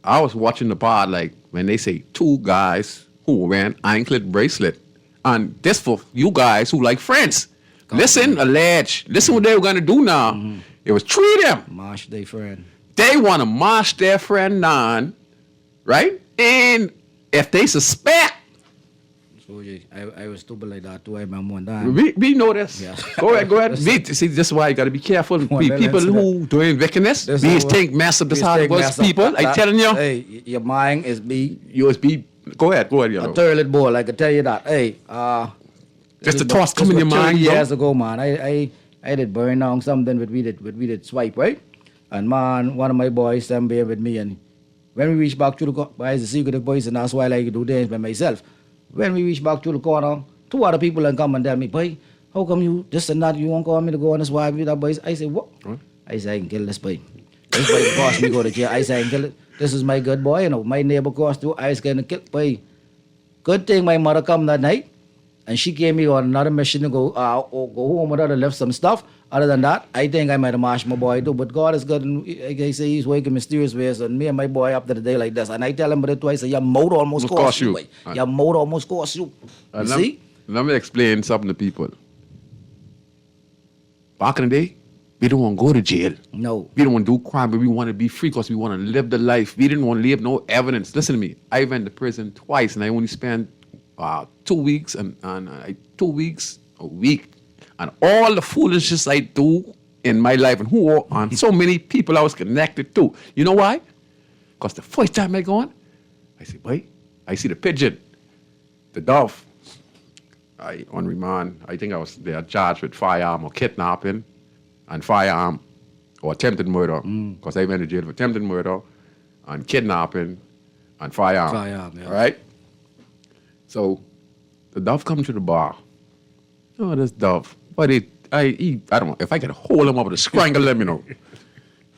I was watching the part like when they say two guys who wearing anklet bracelet. And this for you guys who like friends. Listen what they were going to do now. It was treat them. Marsh their friend. They want to march their friend down, right? And if they suspect. So I was stupid like that too. I remember one time. We know this. Yeah. Go ahead. See, this is why you got to be careful. People who doing wickedness, these think mess up the heart of us people. I telling you. Hey, your mind is yours be. Go ahead, a toilet bowl. I can tell you that. Hey, just the thoughts come in your mind. Years ago, man, I did burn down something with we did swipe, right? And man, one of my boys stand there with me, and when we reach back to the corner, it's a secret boys, and that's why I like to do things by myself. When we reach back to the corner, two other people and come and tell me, boy, how come you this and that, you won't call me to go on this wife with that boys? I say, what? I say, I can kill this boy. This boy cost me go to jail. I say, I can kill it. This is my good boy, you know, my neighbor cost too. I was gonna kill boy. Good thing my mother come that night. And she gave me on another mission to go home with her to lift some stuff. Other than that, I think I might have mashed my boy too. But God is good, and like I say, He's working mysterious ways. And me and my boy up to the day like this. And I tell him about it twice. Your motor almost cost you. Your motor almost cost you. You see? Let me explain something to people. Back in the day, we don't want to go to jail. No. We don't want to do crime, but we want to be free because we want to live the life. We didn't want to leave no evidence. Listen to me. I went to prison twice, and I only spent 2 weeks and 2 weeks a week, and all the foolishness I do in my life and so many people I was connected to. You know why? Because the first time I go on, I say, boy, I see the pigeon, the dove. On remand, I think they are charged with firearm or kidnapping and firearm or attempted murder, because I went to jail for attempted murder and kidnapping and firearm. Firearm, yeah. All right? So the dove come to the bar. Oh, this dove. But I don't know, if I could hold him up to strangle them,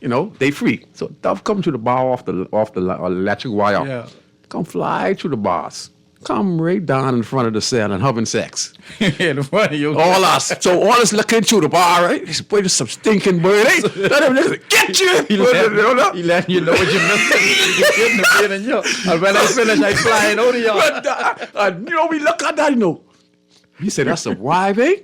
you know, they free. So dove come to the bar off the electric wire. Yeah. Come fly through the bars. come right down in front of the cell and having sex. In front of you. All us. So all us looking through the bar, right? This boy, this some stinking bird, eh? Let him niggas get you. He letting you know what you're missing. You're getting the feeling, yo. And when I finish, I flying over y'all. You know, we look at that, you know. He said, that's a wife, eh?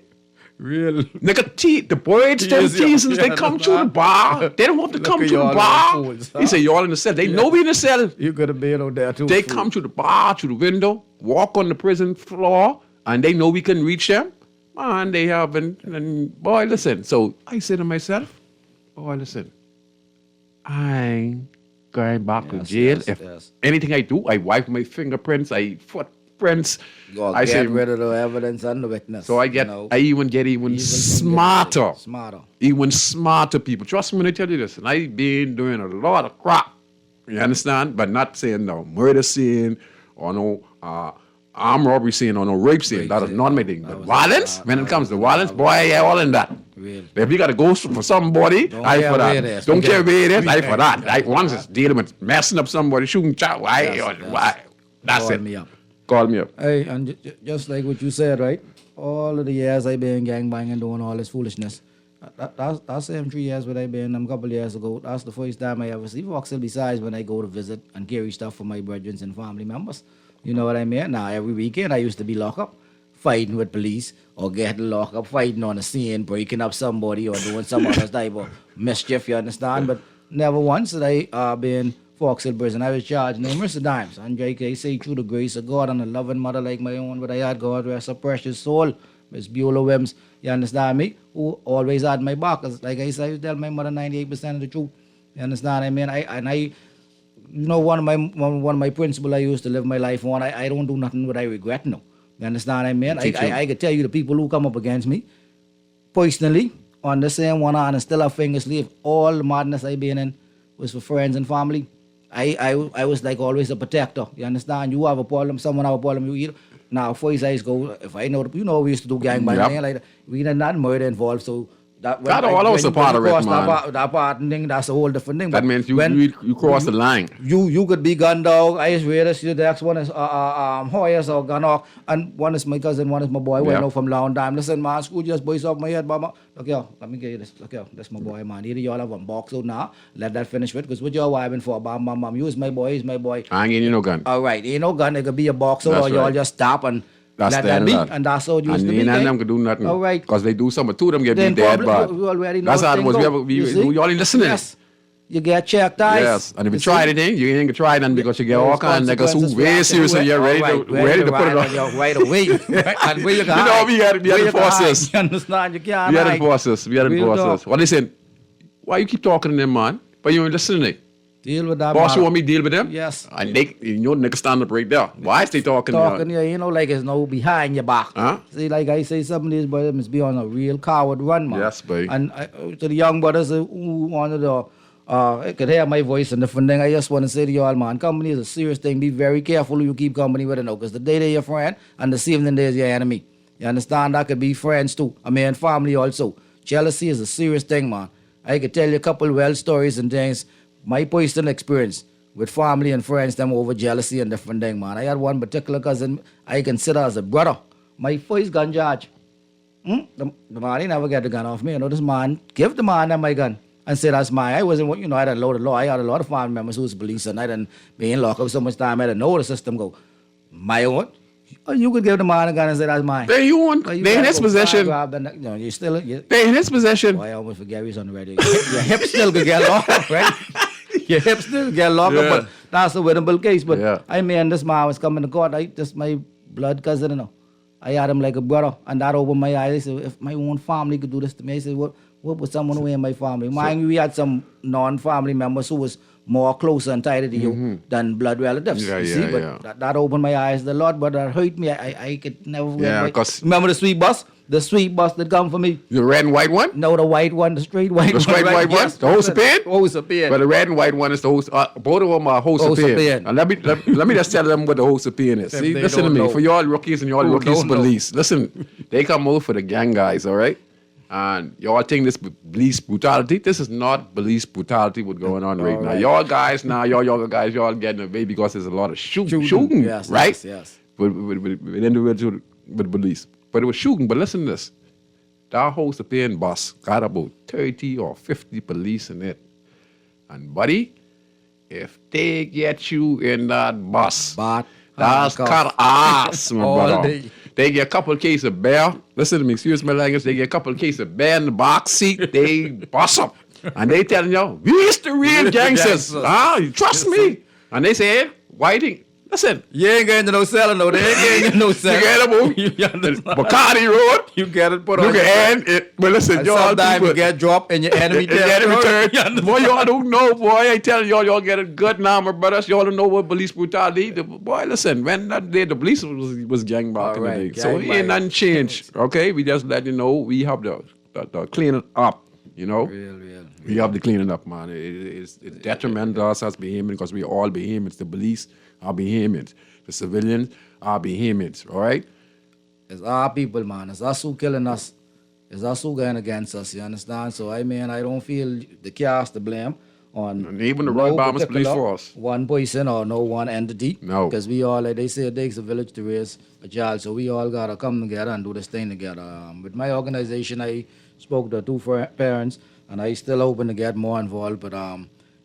Real. Nigga, the birds, them Yes, yo. seasons, they Yeah, come that's to the right. bar. They don't have to Look come at to the y'all bar. little fools, huh? He said, y'all in the cell. They know we in the cell. You could have been on there too. They fool. come to the bar, to the window, walk on the prison floor, and they know we can reach them. Man, they have, and boy, listen. So I said to myself, boy, listen, I ain't going back to Yes, jail. yes, If yes. anything I do, I wipe my fingerprints, I footprints. You'll I get say, rid of the evidence and the witness. so I get, you know. I even get Evil smarter. thing, Smarter. Even smarter people. Trust me when I tell you this. And I've been doing a lot of crap. You understand? But not saying no murder scene or no armed robbery scene or no rape scene. That is not my thing. But violence, when it comes to violence, boy, yeah, all in that. Really? If you got to go for somebody, Don't I care for where it that. is. Don't Forget care it. where it is, I for that. Like once it's dealing with messing up somebody, shooting child, why? Yes, Why? That's Call it. me up. Call me up. Hey, and just like what you said, right? All of the years I've been gangbanging, doing all this foolishness. That's same 3 years where I been them couple years ago. That's the first time I ever see Vauxhall besides when I go to visit and carry stuff for my brethren and family members. You know what I mean? Now, every weekend I used to be locked up, fighting with police or getting locked up, fighting on the scene, breaking up somebody or doing some other type of mischief, you understand? But never once did I been Vauxhall prison. I was charged numerous times. And I say through the grace of God and a loving mother like my own, but I had God rest her precious soul, Miss Beulah Wims, you understand me? Who always had my back. 'Cause like I said, I used to tell my mother 98% of the truth. You understand what I mean? I you know, one of my principles I used to live my life on, I don't do nothing what I regret, no. You understand what I mean? I could tell you the people who come up against me, personally, on the same one hand and still have fingers leave, all the madness I been in was for friends and family. I was like always a protector. You understand? You have a problem, someone have a problem, you eat. Now, first I go, if I know, you know, we used to do gangbanging, Yep. like that. We did not murder involved, so that all was a part of it, man. That part thing, that's a whole different thing. That But means when you cross the line. you could be gun dog. I is Raiders. The next one is Hoyas or Gunnock, and one is my cousin, one is my boy. We Yeah. know from long time. Listen, man, Scrooge just boys off my head, mama. Look here, let me get you this. Look here, that's my boy, man. Either y'all have one box out now. Let that finish with, because what y'all vibing for? Bam, bam, bam. You is my boy. He's my boy. I ain't getting you no gun. All right, ain't no gun. It could be a box out, That's or y'all right. just stop and That's let the that end be, of that. and that's how it used And to be. none of okay? them could do nothing. All right. Because they do something. Two of them get Then beat dead public, bad. we already know That's how it thing was. go. We You see? only listening. Yes. You get checked eyes. Yes, and if you see? try anything, you ain't gonna try nothing because you get There's all kinds of niggas consequences who for very that. serious and you're ready All right, to put it ride on. you right away. And where you can You know, hide. we had Where you can enforcers. hide. You understand? You can't We had hide. enforcers. We had Real enforcers. talk. Well, listen, why you keep talking to them, man? But you ain't listening. Deal with that. Boss, matter. you want me to deal with them? Yes. And they, you know, niggas stand up right there. Why is they talking? Talking here, you know, like it's no behind your back. Huh? See, like I say, some of these brothers must be on a real coward run, man. Yes, boy. And to the young brothers who wanted to, could hear my voice and different thing, I just want to say to y'all, man, company is a serious thing. Be very careful who you keep company with, because the day they're your friend and the evening they're your enemy. You understand? That could be friends too. I mean, family also. Jealousy is a serious thing, man. I could tell you a couple well stories and things. My personal experience with family and friends, them over jealousy and different thing, man. I had one particular cousin I consider as a brother. My first gun charge. The man, he never get the gun off me. You know, this man, give the man my gun and say that's mine. I wasn't, you know, I had a load of law. I had a lot of family members who was police, and I didn't be in lock up so much time. I didn't know the system go. My own. Or you could give the man a gun and say that's mine. They you want? But you They in gotta his go possession. grab the, you know, you still, They in his possession. boy, I almost forget he's on the radio. Your hip still could get locked up, right? Your hip still get locked Yeah. up, but that's a winnable case. But Yeah. I mean, this man was coming to court. Just my blood cousin, you know. I had him like a brother, and that opened my eyes. I said, if my own family could do this to me, I said, what would someone who in my family? Mind you, we had some non-family members who was more closer and tighter to you than blood relatives. Yeah, you yeah, see, but yeah. that opened my eyes a lot, but that hurt me. I could never forget. Yeah, my- 'cause- remember the sweet bus? The sweet bus that come for me. The red and white one? No, the white one, the straight white The one. straight right? white one? Yes. The whole sapien? Whole sapien. But the red and white one is the host. Both of them are host Host sapien. sapien. And let me just tell them what the host sapien is. If See, they listen to don't me. know. For y'all rookies and y'all Who rookies don't know. police, listen. They come over for the gang guys, all right? And y'all think this police brutality? This is not police brutality what's going on right now. right. Y'all guys now, y'all younger guys, y'all getting away because there's a lot of shooting, Yes, right? yes, yes. with individual with police. But it was shooting. But listen to this. That house up there in bus got about 30 or 50 police in it. And buddy, if they get you in that bus, But that's cut ass, my All brother. day. They get a couple of cases of bear. Listen to me, excuse my language. They get a couple of cases of bear in the box seat. They bust up. And they telling you, we is the real gangsters. You trust me. And they say, Whiting, listen. You ain't getting no selling, no. They ain't getting no You selling. get it, You understand? Bacardi Road. You get it put You on. can end it. But listen, And y'all sometimes people. you get dropped and your enemy The enemy dead. turn. Boy, y'all don't know, boy. I tell y'all get it good now, my brothers. Y'all don't know what police brutality. Boy, listen, when that day the police was gang back in the day. So it ain't nothing changed. Okay? We just let you know we have to clean it up. You know? Real. We have to clean it up, man. It's detrimental to us as Bahamians because we all Bahamians. The police are Bahamians. The civilians are Bahamians, all right? It's our people, man. It's us who killing us. It's us who going against us, you understand? So, I mean, I don't feel the cast the blame on And even the Royal Bahamas Police particular Force. one person or no one entity. No. Because we all, like they say, it takes a village to raise a child. So we all got to come together and do this thing together. With my organization, I spoke to two parents, and I still hoping to get more involved. But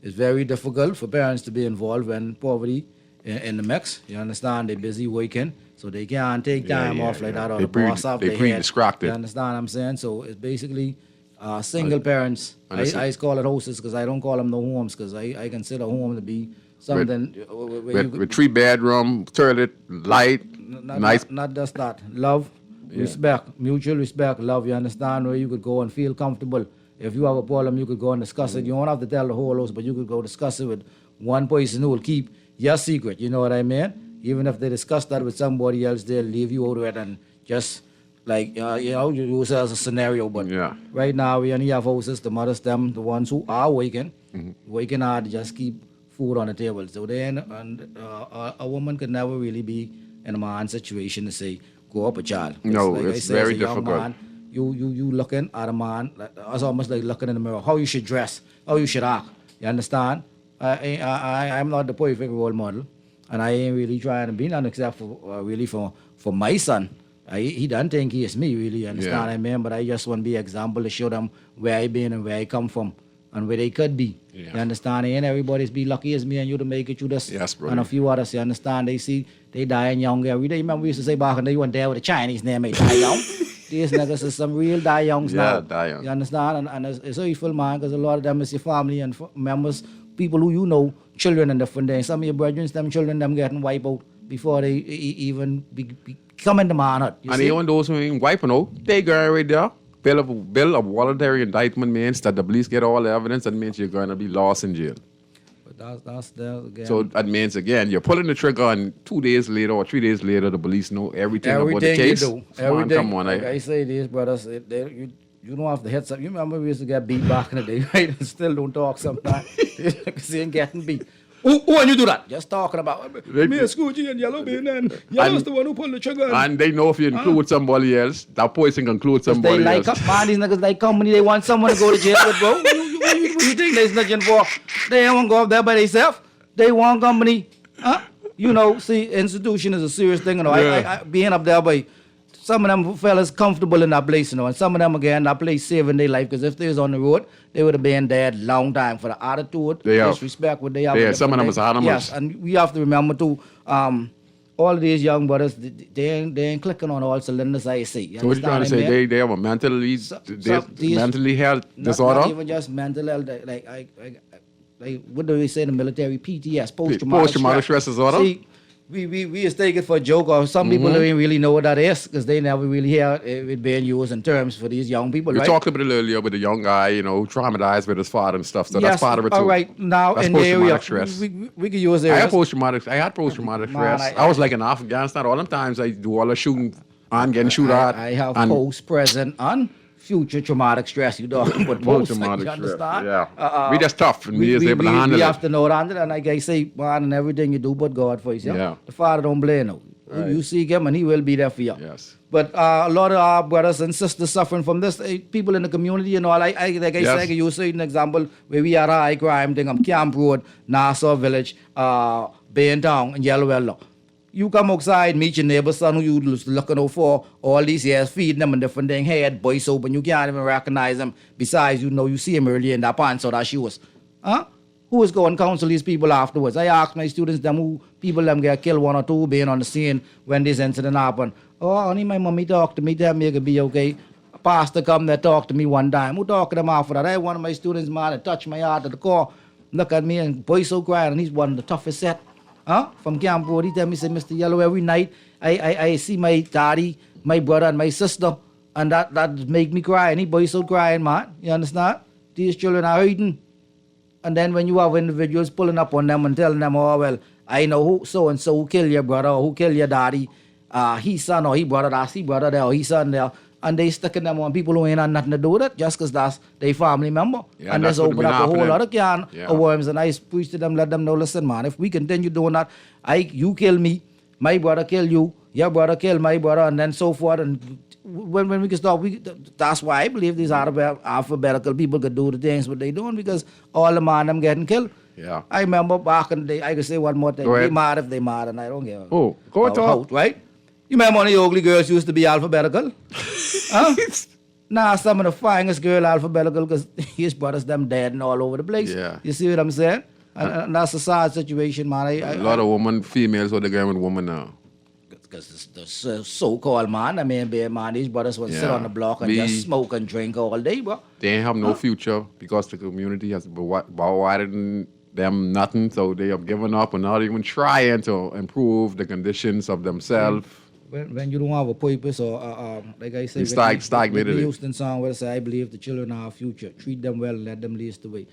it's very difficult for parents to be involved when poverty in the mix. You understand? They're busy working, so they can't take time off like that or They the boss off they their head. pre-distracted. You understand what I'm saying? So it's basically single parents. I call it houses because I don't call them no homes because I consider home to be something where you With 3-bedroom, toilet, light, nice. not just that. Love, respect, mutual respect, love, you understand, where you could go and feel comfortable. If you have a problem, you could go and discuss it. You don't have to tell the whole house, but you could go discuss it with one person who will keep your secret, you know what I mean? Even if they discuss that with somebody else, they'll leave you out of it and just, like, you use it as a scenario. But right now, we only have houses, the mothers, them, the ones who are working hard to just keep food on the table. So then, a woman could never really be in a man's situation to say, grow up a child. No, like it's I say, very as a young difficult. man, you looking at a man, like, it's almost like looking in the mirror, how you should dress, how you should act. You understand? I'm not the perfect role model, and I ain't really trying to be none except for really for my son. He doesn't think he is me, really, you understand what I mean? But I just want to be an example to show them where I been and where I come from and where they could be. Yeah. You understand? Ain't everybody's be lucky as me and you to make it through this. Yes, brother. And a few others, you understand? They see they dying young every day. Remember we used to say back in the day, you went there with a Chinese name, they die young. These niggas is some real die youngs now. die young. You understand? And it's so evil, man, because a lot of them is your family and members, people who you know, children and different things. Some of your brethren, them children, them getting wiped out before they even come into manhood. And even those who ain't wiping out, they go right there. Bill of voluntary indictment means that the police get all the evidence. That means you're going to be lost in jail. But that's there again. So that means, again, you're pulling the trigger and 2 days later or 3 days later, the police know everything about the case. You do. Man, Everything. come on, Like I say, these brothers, you don't have to hit something. You remember we used to get beat back in the day, right? And still don't talk sometimes. See, ain't getting beat. Who when you do that? Just talking about me and Scrooge and Yellow Bean and Yellow's the one who pulled the trigger. And they know if you include somebody else, that person can include They somebody like else. man, these niggas like company. They want someone to go to jail with, bro. What you think they's nothing for? They don't want to go up there by themselves. They want company. You know, see, institution is a serious thing. You know, I being up there by some of them fellas comfortable in that place, you know, and some of them again that place saving their life because if they was on the road, they would have been dead long time for the attitude, disrespect what they have. Yeah, some of them is animals. Yes, and we have to remember too. All of these young brothers, they ain't clicking on all cylinders. I say. You So what you trying to understand say? what I mean? They have a mentally health disorder? Not even just mental health. Like what do we say in the military? PTS, Post-traumatic stress disorder? See, we just take it for a joke, or some people don't really know what that is because they never really hear it being used in terms for these young people. We right? talked about it earlier with the young guy, you know, traumatized with his father and stuff. So Yes, that's part of it too. all right. Now That's in the area, post-traumatic stress. we could use I areas. had post-traumatic Man, stress. I was like in Afghanistan. All them times I do all the shooting and getting shoot at. I have and post, present, and future traumatic stress. You talking about post? post-traumatic You stress. understand? Yeah. We just tough and we just able to handle we it. have to know that, and like I say, man, and everything you do, but God for you. Yeah. The Father don't blame you. Right. You seek Him, and He will be there for you. Yes. But a lot of our brothers and sisters suffering from this. People in the community, you know, like I say, I can use an example where we are a high crime thing. Camp Road, Nassau Village, Baintown, and Yellow. You come outside, meet your neighbor's son who you was looking out for all these years, feeding them and different thing, head, boy soap, and you can't even recognize them. Besides, you see him earlier in that pants or that shoes. Huh? Who is going to counsel these people afterwards? I ask my students them who people them get killed, one or two being on the scene when this incident happened. Oh, honey, my mommy talked to me, tell me it could be okay. A pastor come there, talk to me one time. Who talked to them after that? I had one of my students, man, that touched my heart at the core. Look at me and boy so crying, and he's one of the toughest set. From Camp Road, he tell me, say, Mr. Yellow, every night I see my daddy, my brother, and my sister, and that make me cry. And he boy so crying, man. You understand? These children are hurting. And then when you have individuals pulling up on them and telling them, oh, well, I know who so-and-so who killed your brother or who killed your daddy, his son or his brother, that's his brother there or his son there, and they sticking them on people who ain't had nothing to do with it just because that's their family member. Yeah, and that's let's what open been up a whole happening. other can Yeah. of worms. And I preach to them, let them know, listen, man, if we continue doing that, you kill me, my brother kill you, your brother kill my brother, and then so forth. And when we can stop, that's why I believe these alphabetical people could do the things what they doing, because all the man them getting killed. Yeah. I remember back in the day, I could say one more thing. Go ahead. They mad if they mad, and I don't care. Oh, go about talk. how, right? You remember when the ugly girls used to be alphabetical? Huh? Now some of the finest girl alphabetical because his brothers them dead and all over the place. Yeah. You see what I'm saying? And that's a sad situation, man. A lot of women, females, what they're going with women now. Because the so-called man, I mean, man, these brothers will sit Yeah. on the block and We- just smoke and drink all day, bro. They ain't have no future because the community has provided them nothing, so they have given up and not even trying to improve the conditions of themselves. When you don't have a purpose or, like I say, Stagnated Whitney it. Houston song where it say, I believe the children are our future. Treat them well, let them lead the way.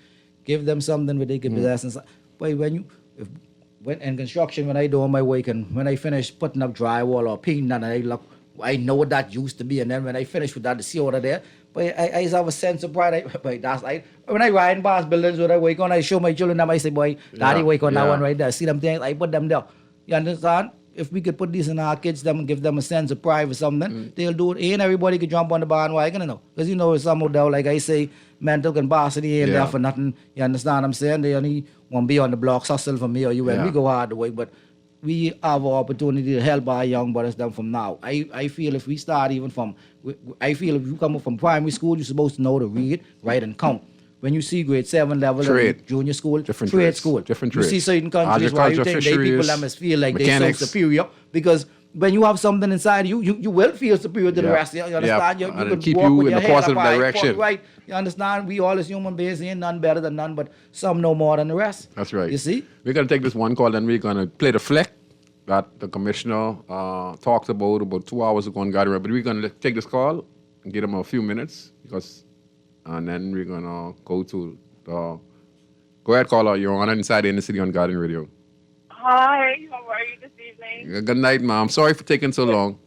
Give them something where they can possess. And but when in construction, when I do my work and when I finish putting up drywall or painting, and I know what that used to be. And then when I finish with that, to see over there, but I just have a sense of pride. When I ride past buildings where I work on, I show my children them, I say, boy, daddy work on that yeah. one right there. See them things, I put them there. You understand? If we could put these in our kids, them and give them a sense of pride or something, they'll do it. Ain't everybody could jump on the bandwagon, you know. Because some of them, like I say, mental capacity ain't there for nothing. You understand what I'm saying? They only want to be on the blocks, hustle for me or you, and we go hard to work. But we have an opportunity to help our young brothers them from now. I feel if we start even from, I feel if you come up from primary school, you're supposed to know to read, write, and count. When you see grade 7 level Trade. in junior school, Different trade trades. school. Different you trades. see certain countries where you Agriculture, think they people fisheries, must feel like mechanics. they're so superior because when you have something inside you will feel superior to the Yeah. rest. You understand? Yeah. You And could keep walk you with in your the head positive up high, direction. right? You understand? We all as human beings ain't none better than none, but some know more than the rest. That's right. You see? We're going to take this one call, then we're going to play the flick that the commissioner talked about 2 hours ago on Gathering. But we're going to take this call and give him a few minutes, and then we're going to go to the... Go ahead, caller. You're on Inside the Inner City on Garden Radio. Hi, how are you this evening? Good night, ma'am. Sorry for taking so long.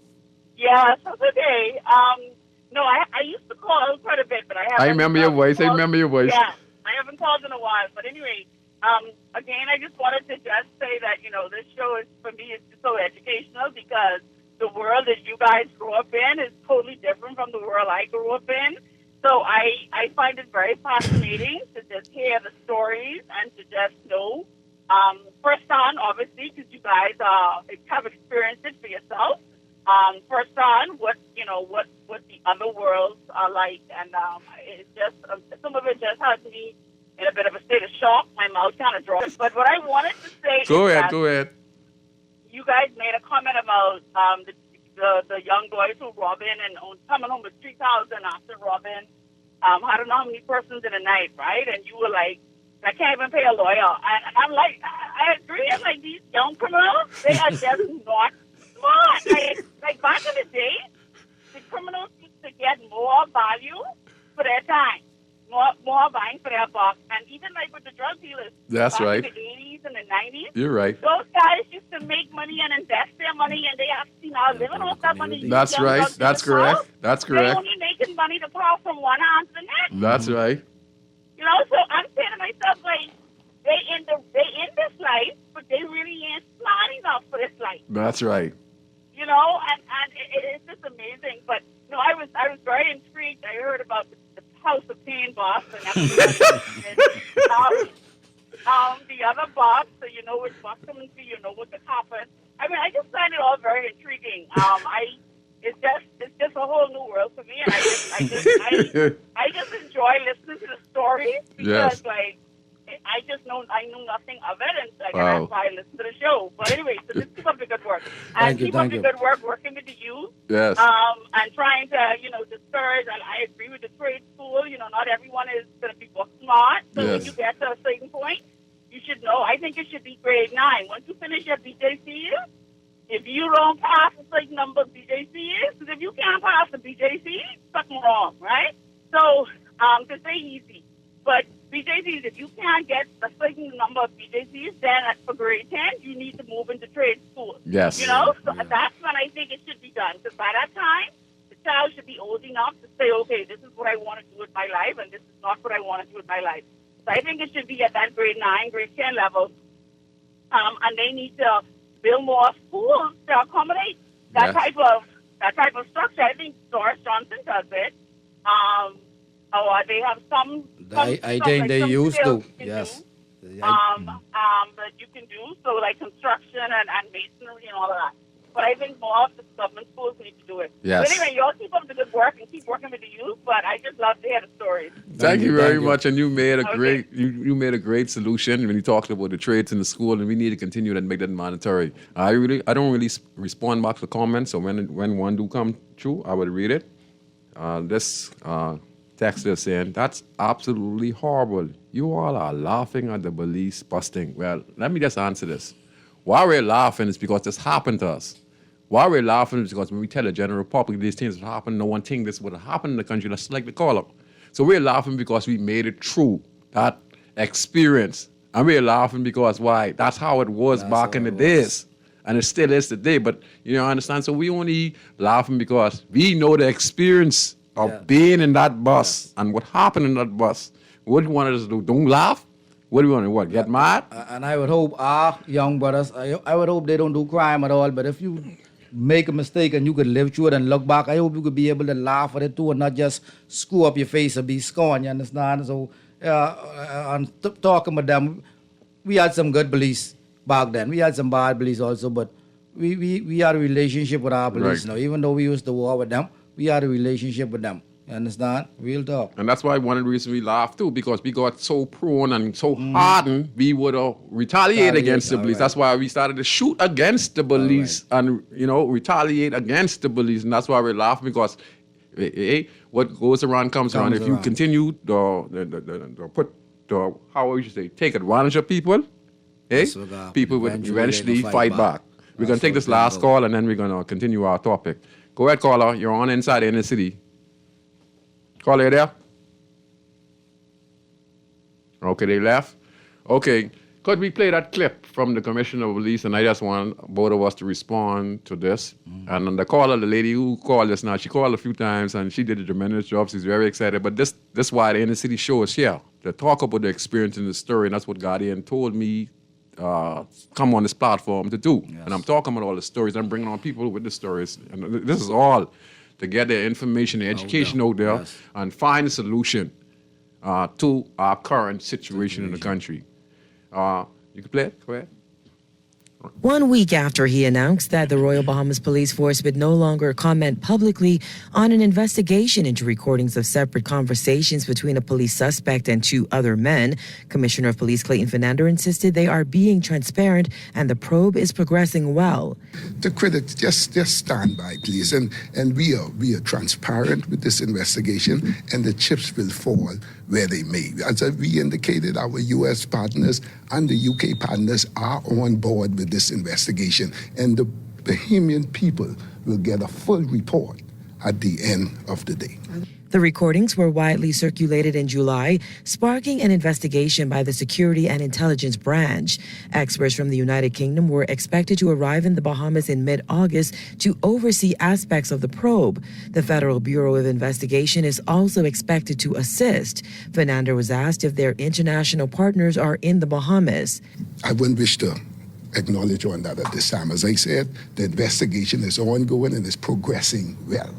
Yes, that's okay. No, I used to call quite a bit, but I haven't. I remember your voice. I called- remember your voice. Yeah, I haven't called in a while. But anyway, again, I just wanted to just say that, this show is, for me, it's so educational because the world that you guys grew up in is totally different from the world I grew up in. So I find it very fascinating to just hear the stories and to just know firsthand, obviously, because you guys have experienced it for yourself. Firsthand, what the other worlds are like, and it's just some of it just has me in a bit of a state of shock. My mouth kind of dropped. But what I wanted to say Go is ahead. that Go ahead. you guys made a comment about the young boys who robbed in and coming home with 3,000 after robbing. I don't know how many persons in a night, right? And you were like, I can't even pay a lawyer. And I'm like, I agree. I'm like, these young criminals, they are just not smart. Like back in the day, the criminals used to get more value for their time, more buying for their buck. And even like with the drug dealers, That's back right. in the 80s and the 90s, You're right. those guys used to make money and invest their money, and they actually now living off that money. These That's young right. drug That's dealers now, correct. That's They're correct. only making money to pass from one hand to the next. That's right. So I'm saying to myself, like, they in this life, but they really ain't smart enough for this life. That's right. And it's just amazing. But no, I was very intrigued. I heard about the House of Pain boss and everything. The other boss, so you know which boss coming to, you know what the happens. I mean, I just find it all very intriguing. It's just a whole new world for me, and I just enjoy listening to the stories because, Yes. like, I knew nothing of it, and like, Wow. that's why I listen to the show. But anyway, so just keep up the good work, and Thank you, keep up thank the you. good work working with the youth. Yes. And trying to, discourage, and I agree with the trade school, not everyone is going to be book smart. So when Yes. you get to a certain point, you should know. I think it should be grade 9. Once you finish your BJCs, if you don't pass a certain number of BJCs, because if you can't pass the BJC, something wrong, right? So, to say easy, but BJCs, if you can't get a certain number of BJCs, then for grade 10, you need to move into trade school. Yes. So that's when I think it should be done. Because by that time, the child should be old enough to say, okay, this is what I want to do with my life, and this is not what I want to do with my life. So I think it should be at that grade 9, grade 10 level. And they need to build more schools to accommodate that type of structure. I think Doris Johnson does it. Or they have some. I think they used to. you can Yes. do, that you can do, so like construction and masonry and all of that. But I think more of the government schools need to do it. Yes. But anyway, y'all keep up the good work and keep working with the youth. But I just love to hear the stories. Thank you Thank very you. much, and you made a Okay. great you made a great solution when you talked about the trades in the school, and we need to continue and make that mandatory. I don't really respond back to comments, so when one do come through, I would read it. This text is saying that's absolutely horrible. You all are laughing at the police busting. Well, let me just answer this. Why we're laughing is because this happened to us. Why we're laughing is because when we tell the general public these things happen, no one thinks this would have happened in the country. That's like the call up. So we're laughing because we made it through that experience. And we're laughing because why? That's how it was back in the days. And it still is today. But you understand? So we only laughing because we know the experience of being in that bus and what happened in that bus. What do you want us to do? Don't laugh? What do you want to what? Get mad? And I would hope our young brothers, I would hope they don't do crime at all. But if you make a mistake and you could live through it and look back, I hope you could be able to laugh at it too and not just screw up your face or be scorned, you understand? So, talking about them, we had some good police back then. We had some bad police also, but we had a relationship with our police Right. now. Even though we used to war with them, we had a relationship with them. You understand? Real talk. And that's why one of the reasons we laugh too, because we got so prone and so hardened, we would retaliate against the police. alright. That's why we started to shoot against the police and, retaliate against the police. And that's why we're laughing because what goes around comes around. If you around. continue how would you say, take advantage of people, That's what got- people would eventually eventually they gonna fight fight back. back. We're going to take this last call and then we're going to continue our topic. Go ahead, caller. You're on Inside Inner City. Caller, you there? Okay, they left. Okay, could we play that clip from the Commissioner of Police? And I just want both of us to respond to this. And on the caller, the lady who called us now, she called a few times and she did a tremendous job. She's very excited. But this is why the Inner City show is here, to talk about the experience and the story. And that's what Guardian told me come on this platform to do. Yes. And I'm talking about all the stories. I'm bringing on people with the stories. And this is all to get the information, the education out there, Yes. and find a solution to our current situation in the country. You can play it? Go ahead. 1 week after he announced that the Royal Bahamas Police Force would no longer comment publicly on an investigation into recordings of separate conversations between a police suspect and 2 other men, Commissioner of Police Clayton Fernando insisted they are being transparent and the probe is progressing well. The critics just stand by, please, and we are transparent with this investigation, and the chips will fall where they may. As we indicated, our U.S. partners and the U.K. partners are on board with this investigation, and the Bahamian people will get a full report at the end of the day. The recordings were widely circulated in July, sparking an investigation by the Security and Intelligence Branch. Experts from the United Kingdom were expected to arrive in the Bahamas in mid-August to oversee aspects of the probe. The Federal Bureau of Investigation is also expected to assist. Fernando was asked if their international partners are in the Bahamas. I wouldn't wish to acknowledge on that at this time. As I said, the investigation is ongoing and is progressing well.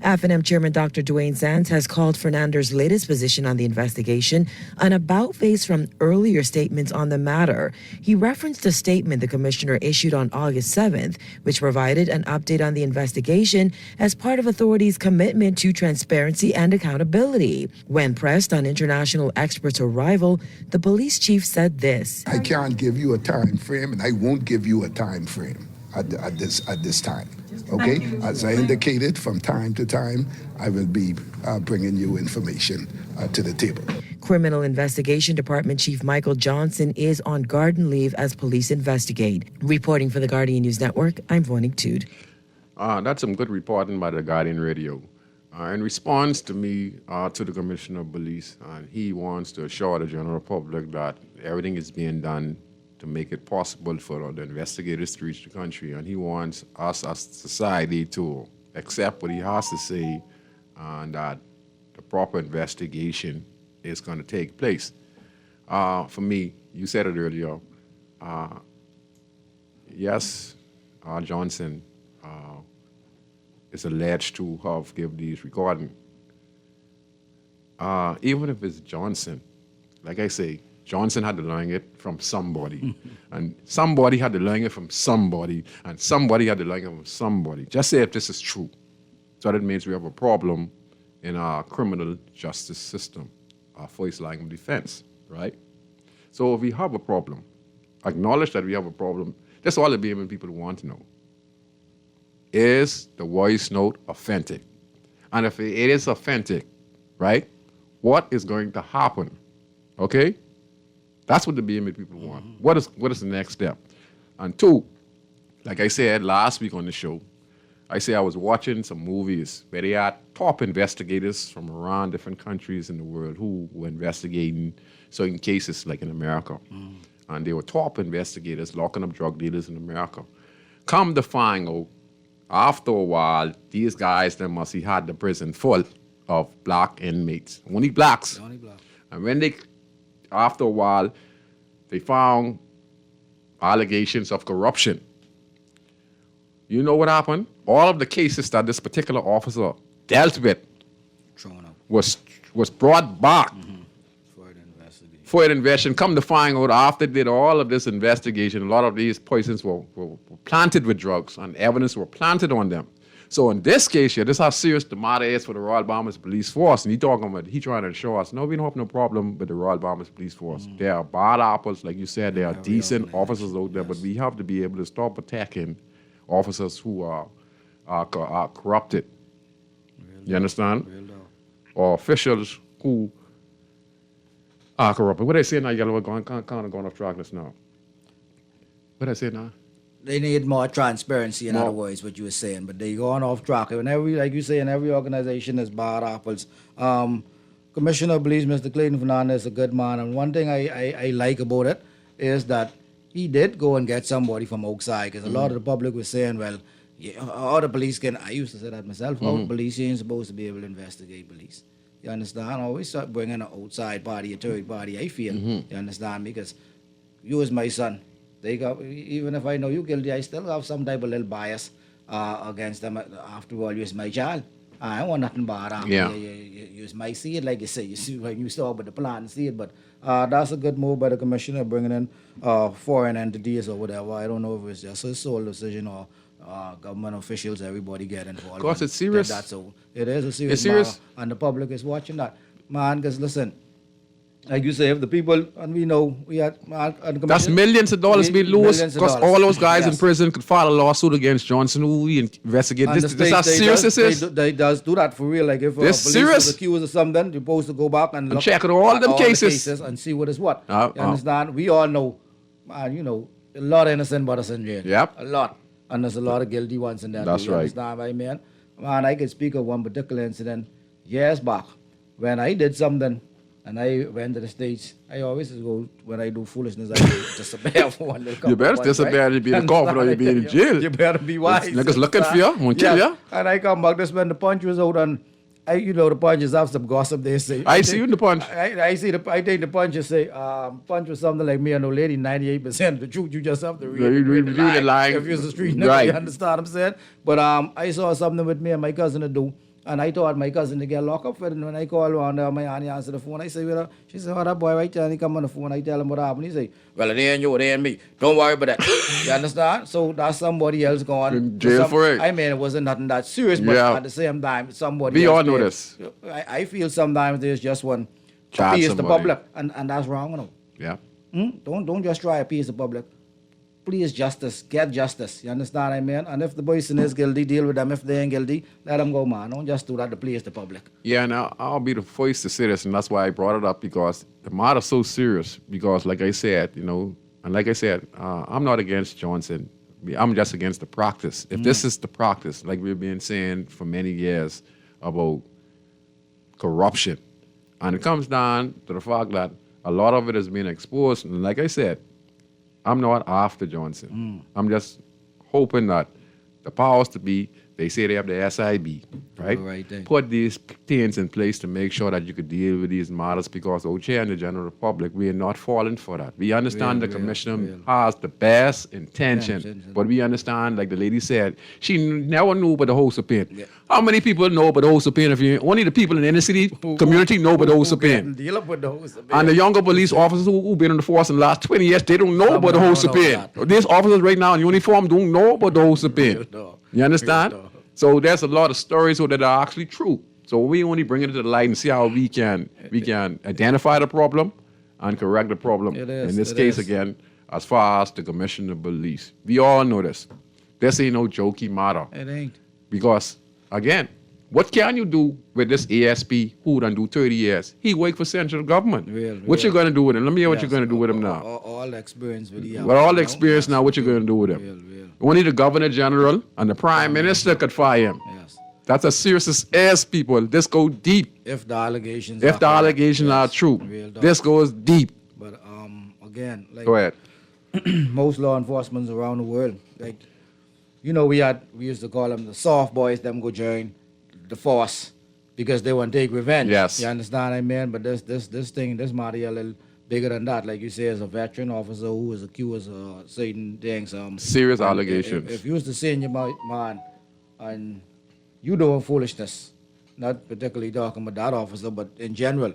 FNM Chairman Dr. Dwayne Sands has called Fernander's latest position on the investigation an about-face from earlier statements on the matter. He referenced a statement the commissioner issued on August 7th, which provided an update on the investigation as part of authorities' commitment to transparency and accountability. When pressed on international experts' arrival, the police chief said this. I can't give you a time frame, and I won't give you a time frame at this time. Okay, as I indicated, from time to time, I will be bringing you information to the table. Criminal Investigation Department Chief Michael Johnson is on garden leave as police investigate. Reporting for the Guardian News Network, I'm Vonik Tood. That's some good reporting by the Guardian Radio. In response to me, to the Commissioner of Police, he wants to assure the general public that everything is being done to make it possible for the investigators to reach the country. And he wants us as society to accept what he has to say and that the proper investigation is going to take place. For me, you said it earlier, yes, Johnson is alleged to have given these recordings. Even if it's Johnson, like I say, Johnson had to learn it from somebody, and somebody had to learn it from somebody, and somebody had to learn it from somebody. Just say if this is true. So that means we have a problem in our criminal justice system, our first line of defense, right? So if we have a problem, acknowledge that we have a problem. That's all the BMN people want to know. Is the voice note authentic? And if it is authentic, right, what is going to happen? Okay? That's what the BMA people want. What is the next step? And two, like I said last week on the show, I was watching some movies where they had top investigators from around different countries in the world who were investigating certain cases like in America. And they were top investigators locking up drug dealers in America. Come to find out, after a while, these guys, they must have had the prison full of black inmates. Only blacks. And when they, after a while, they found allegations of corruption. You know what happened? All of the cases that this particular officer dealt with was brought back for an investigation. Come to find out, after they did all of this investigation, a lot of these persons were planted with drugs and evidence were planted on them. So in this case here, this is how serious the matter is for the Royal Bahamas Police Force. And he trying to show us, no, we don't have no problem with the Royal Bahamas Police Force. They are bad apples, like you said, they are decent officers out there, but we have to be able to stop attacking officers who are corrupted. You understand? Or officials who are corrupted. What they say now, we're kind of going off track this now. What I say now? They need more transparency, in other words, what you were saying, but they going off track. And like you say, in every organization there's bad apples. Commissioner of Police, Mr. Clayton Fernandez, is a good man, and one thing I like about it is that he did go and get somebody from outside, because a lot of the public was saying, well, all the police can, I used to say that myself, how police ain't supposed to be able to investigate police. You understand? I always start bringing an outside party, a third party, I feel. You understand? Because you as my son, even if I know you guilty, I still have some type of little bias against them. After all, you're my child. I don't want nothing bad. You might see it, like you say. You see when you saw with the plan and see it. But that's a good move by the commissioner, bringing in foreign entities or whatever. I don't know if it's just his sole decision or government officials, everybody get involved. Of course, it's serious. It is a serious matter, and the public is watching that. Man, because listen, like you say, if the people, and we know, we had... That's millions of dollars we lose, because all those guys in prison could file a lawsuit against Johnson, who we investigate. This is how serious this is. They does do that for real. Like if a police is accused of something, you're supposed to go back and look check all them cases and see what is what. You understand? We all know, you know, a lot of innocent brothers in jail. Yep. A lot. And there's a lot of guilty ones in there. That's right. Understand what I mean? Man, I could speak of one particular incident years back when I did something and I went to the States. I always go, when I do foolishness, I disappear for one little couple. You better disappear, you be in the coffin or you be in jail. You better be wise. Niggas looking for you, won't kill you. And I come back, this when the punch was out, and the punches have some gossip, they say. I see you in the punch. I take the punch and say, punch was something like me and old lady, 98%. The truth, you just have to read the line. If you're the street nigga, you understand what I'm saying? But I saw something with me and my cousin to do. And I thought my cousin to get locked up for it. And when I called around there, my auntie answered the phone. I say, well, she said, oh, that boy right there. And he come on the phone. I tell him what happened. He say, well, it ain't you, it ain't me. Don't worry about that. You understand? So that's somebody else gone. In jail for it. I mean, it wasn't nothing that serious, but Yeah. at the same time, somebody We else all know did. this. I feel sometimes there's just one Charge appease the somebody. public. And that's wrong, you know. Yeah. Don't just try to appease the public. Please justice, get justice. You understand what I mean? And if the person is guilty, deal with them. If they ain't guilty, let them go, man. Don't just do that to please the public. Yeah, and I'll be the first to say this, and that's why I brought it up, because the matter's so serious. Because, like I said, I'm not against Johnson. I'm just against the practice. If this is the practice, like we've been saying for many years about corruption, and it comes down to the fact that a lot of it is being exposed, and like I said, I'm not after Johnson. I'm just hoping that the powers to be, they say they have the SIB, right? Right there. Put these things in place to make sure that you could deal with these matters, because OJ and the general public, we are not falling for that. We understand the commissioner has the best intention, but we understand, like the lady said, she never knew about the whole subpoena. Yeah. How many people know about the whole subpoena? If you only the people in the inner city community know about the whole subpoena. Deal up with those. And the younger police officers who've been in the force in the last 20 years, they don't know Some about the don't whole know subpoena. that. These officers right now in uniform don't know about the whole subpoena. No. You understand? No. So there's a lot of stories that are actually true. So we only bring it to the light and see how we can identify the problem and correct the problem. It is, In this it case, is. again, as far as the commissioner of police, we all know this. This ain't no jokey matter. It ain't. Because, again, what can you do with this ASP who done do 30 years? He worked for central government. What you going to do with him? Let me hear what you're going to do with him now. All the experience with the With all the experience now, what you going to do with him? Real. Only the governor general and the prime minister could fire him. Yes. That's as serious as people. This go deep. If the allegations If the correct, allegations are yes. true, Real talk. this goes deep. But again, like Go ahead. most law enforcement around the world, like we used to call them the soft boys. Them go join the force because they want to take revenge. Yes. You understand what I mean? But this matter here a little bigger than that. Like you say, as a veteran officer who was accused of certain things. Serious and allegations. If you was to say in your mouth, man, and you doing foolishness, not particularly talking about that officer, but in general,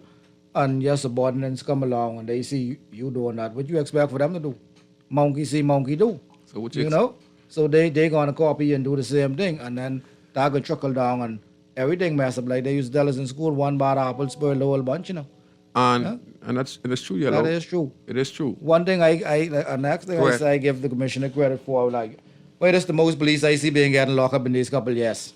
and your subordinates come along and they see you doing that, what you expect for them to do? Monkey see, monkey do. So what You know? So they gonna copy and do the same thing, and then that gonna trickle down and everything mess up. Like they used to tell us in school, one bad apple spoil the whole bunch, And that's true, Yellow. That is true. It is true. One thing next thing Go I ahead. say I give the commissioner credit for, like, well, that's the most police I see being getting locked up in these couple of years.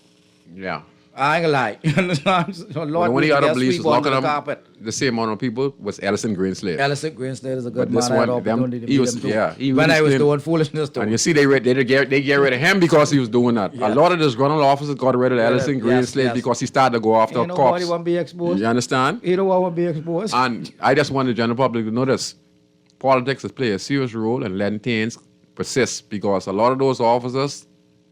Yeah. I ain't gonna lie. You understand? So But Lord, the only we other just police sweep was under locking the up carpet. the same amount of people was Ellison Greenslade. Ellison Greenslade is a good But this man. I had one, them- opportunity to he meet was- him too. yeah, he when I was really doing foolishness too. And you see, they get rid of him because he was doing that. Yeah. A lot of the disgruntled officers got rid of Ellison Yes, Greenslade yes. because he started to go after Ain't nobody cops. want to be exposed. You understand? You don't want to be exposed. And I just want the general public to know this. Politics has played a serious role in letting things persist, because a lot of those officers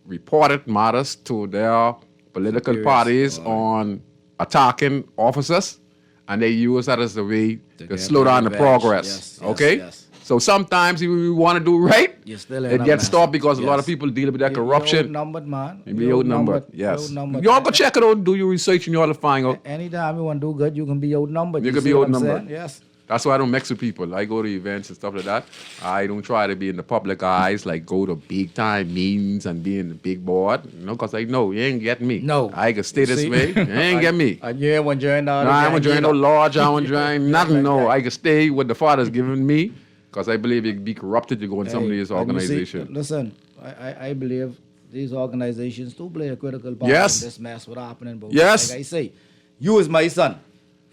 reported matters to their political Superiors. parties on attacking officers, and they use that as a way to get slow down the revenge. progress. Yes, Okay? yes. So sometimes if we want to do right, You still end it up gets messing. stopped because a lot of Yes. people deal with that You're corruption. outnumbered, man. You be outnumbered. Yes. Outnumbered. You all go check it out, do your research, and you all will find out. Anytime you want to do good, you can be outnumbered. You can see be what I'm outnumbered. saying? Yes. That's why I don't mix with people. I go to events and stuff like that. I don't try to be in the public eyes, like go to big time meetings and be in the big board, because I know you ain't get me. No. I can stay this See? way. You ain't get me. And you ain't want to join No, I ain't join no lodge. I ain't join nothing. No, like I can stay what the Father's given me, because I believe you can be corrupted. You go in some of these And you see, organizations. listen, I believe these organizations do play a critical part Yes. in this mess what's happening. But Yes. like I say, you is my son.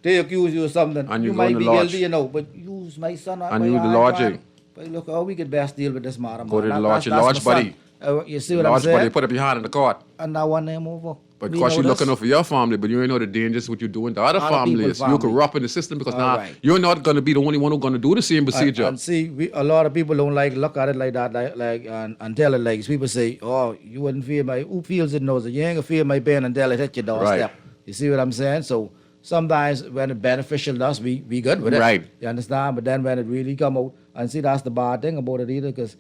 They accuse you of something. And you you go might in the be lodge. guilty, but you's my son. And you the lodging. But look how we could best deal with this matter. Go to man. the lodge, That's lodge my buddy. son. You see what I'm Lodge saying? buddy, put it behind in the court. And now one name over. But We because know you're looking this. out for your family, but you ain't know the dangers what you're doing to other Other people's families. You're family. corrupting the system, because All now right. you're not going to be the only one who's going to do the same procedure. And see, a lot of people don't look at it like that, and tell it like people say, "Oh, you wouldn't feel who feels it knows it. You ain't gonna feel my pain until it hit your doorstep." Right. You see what I'm saying? So sometimes when it's beneficial to us, we good with it. Right. You understand? But then when it really come out, and see, that's the bad thing about it either, because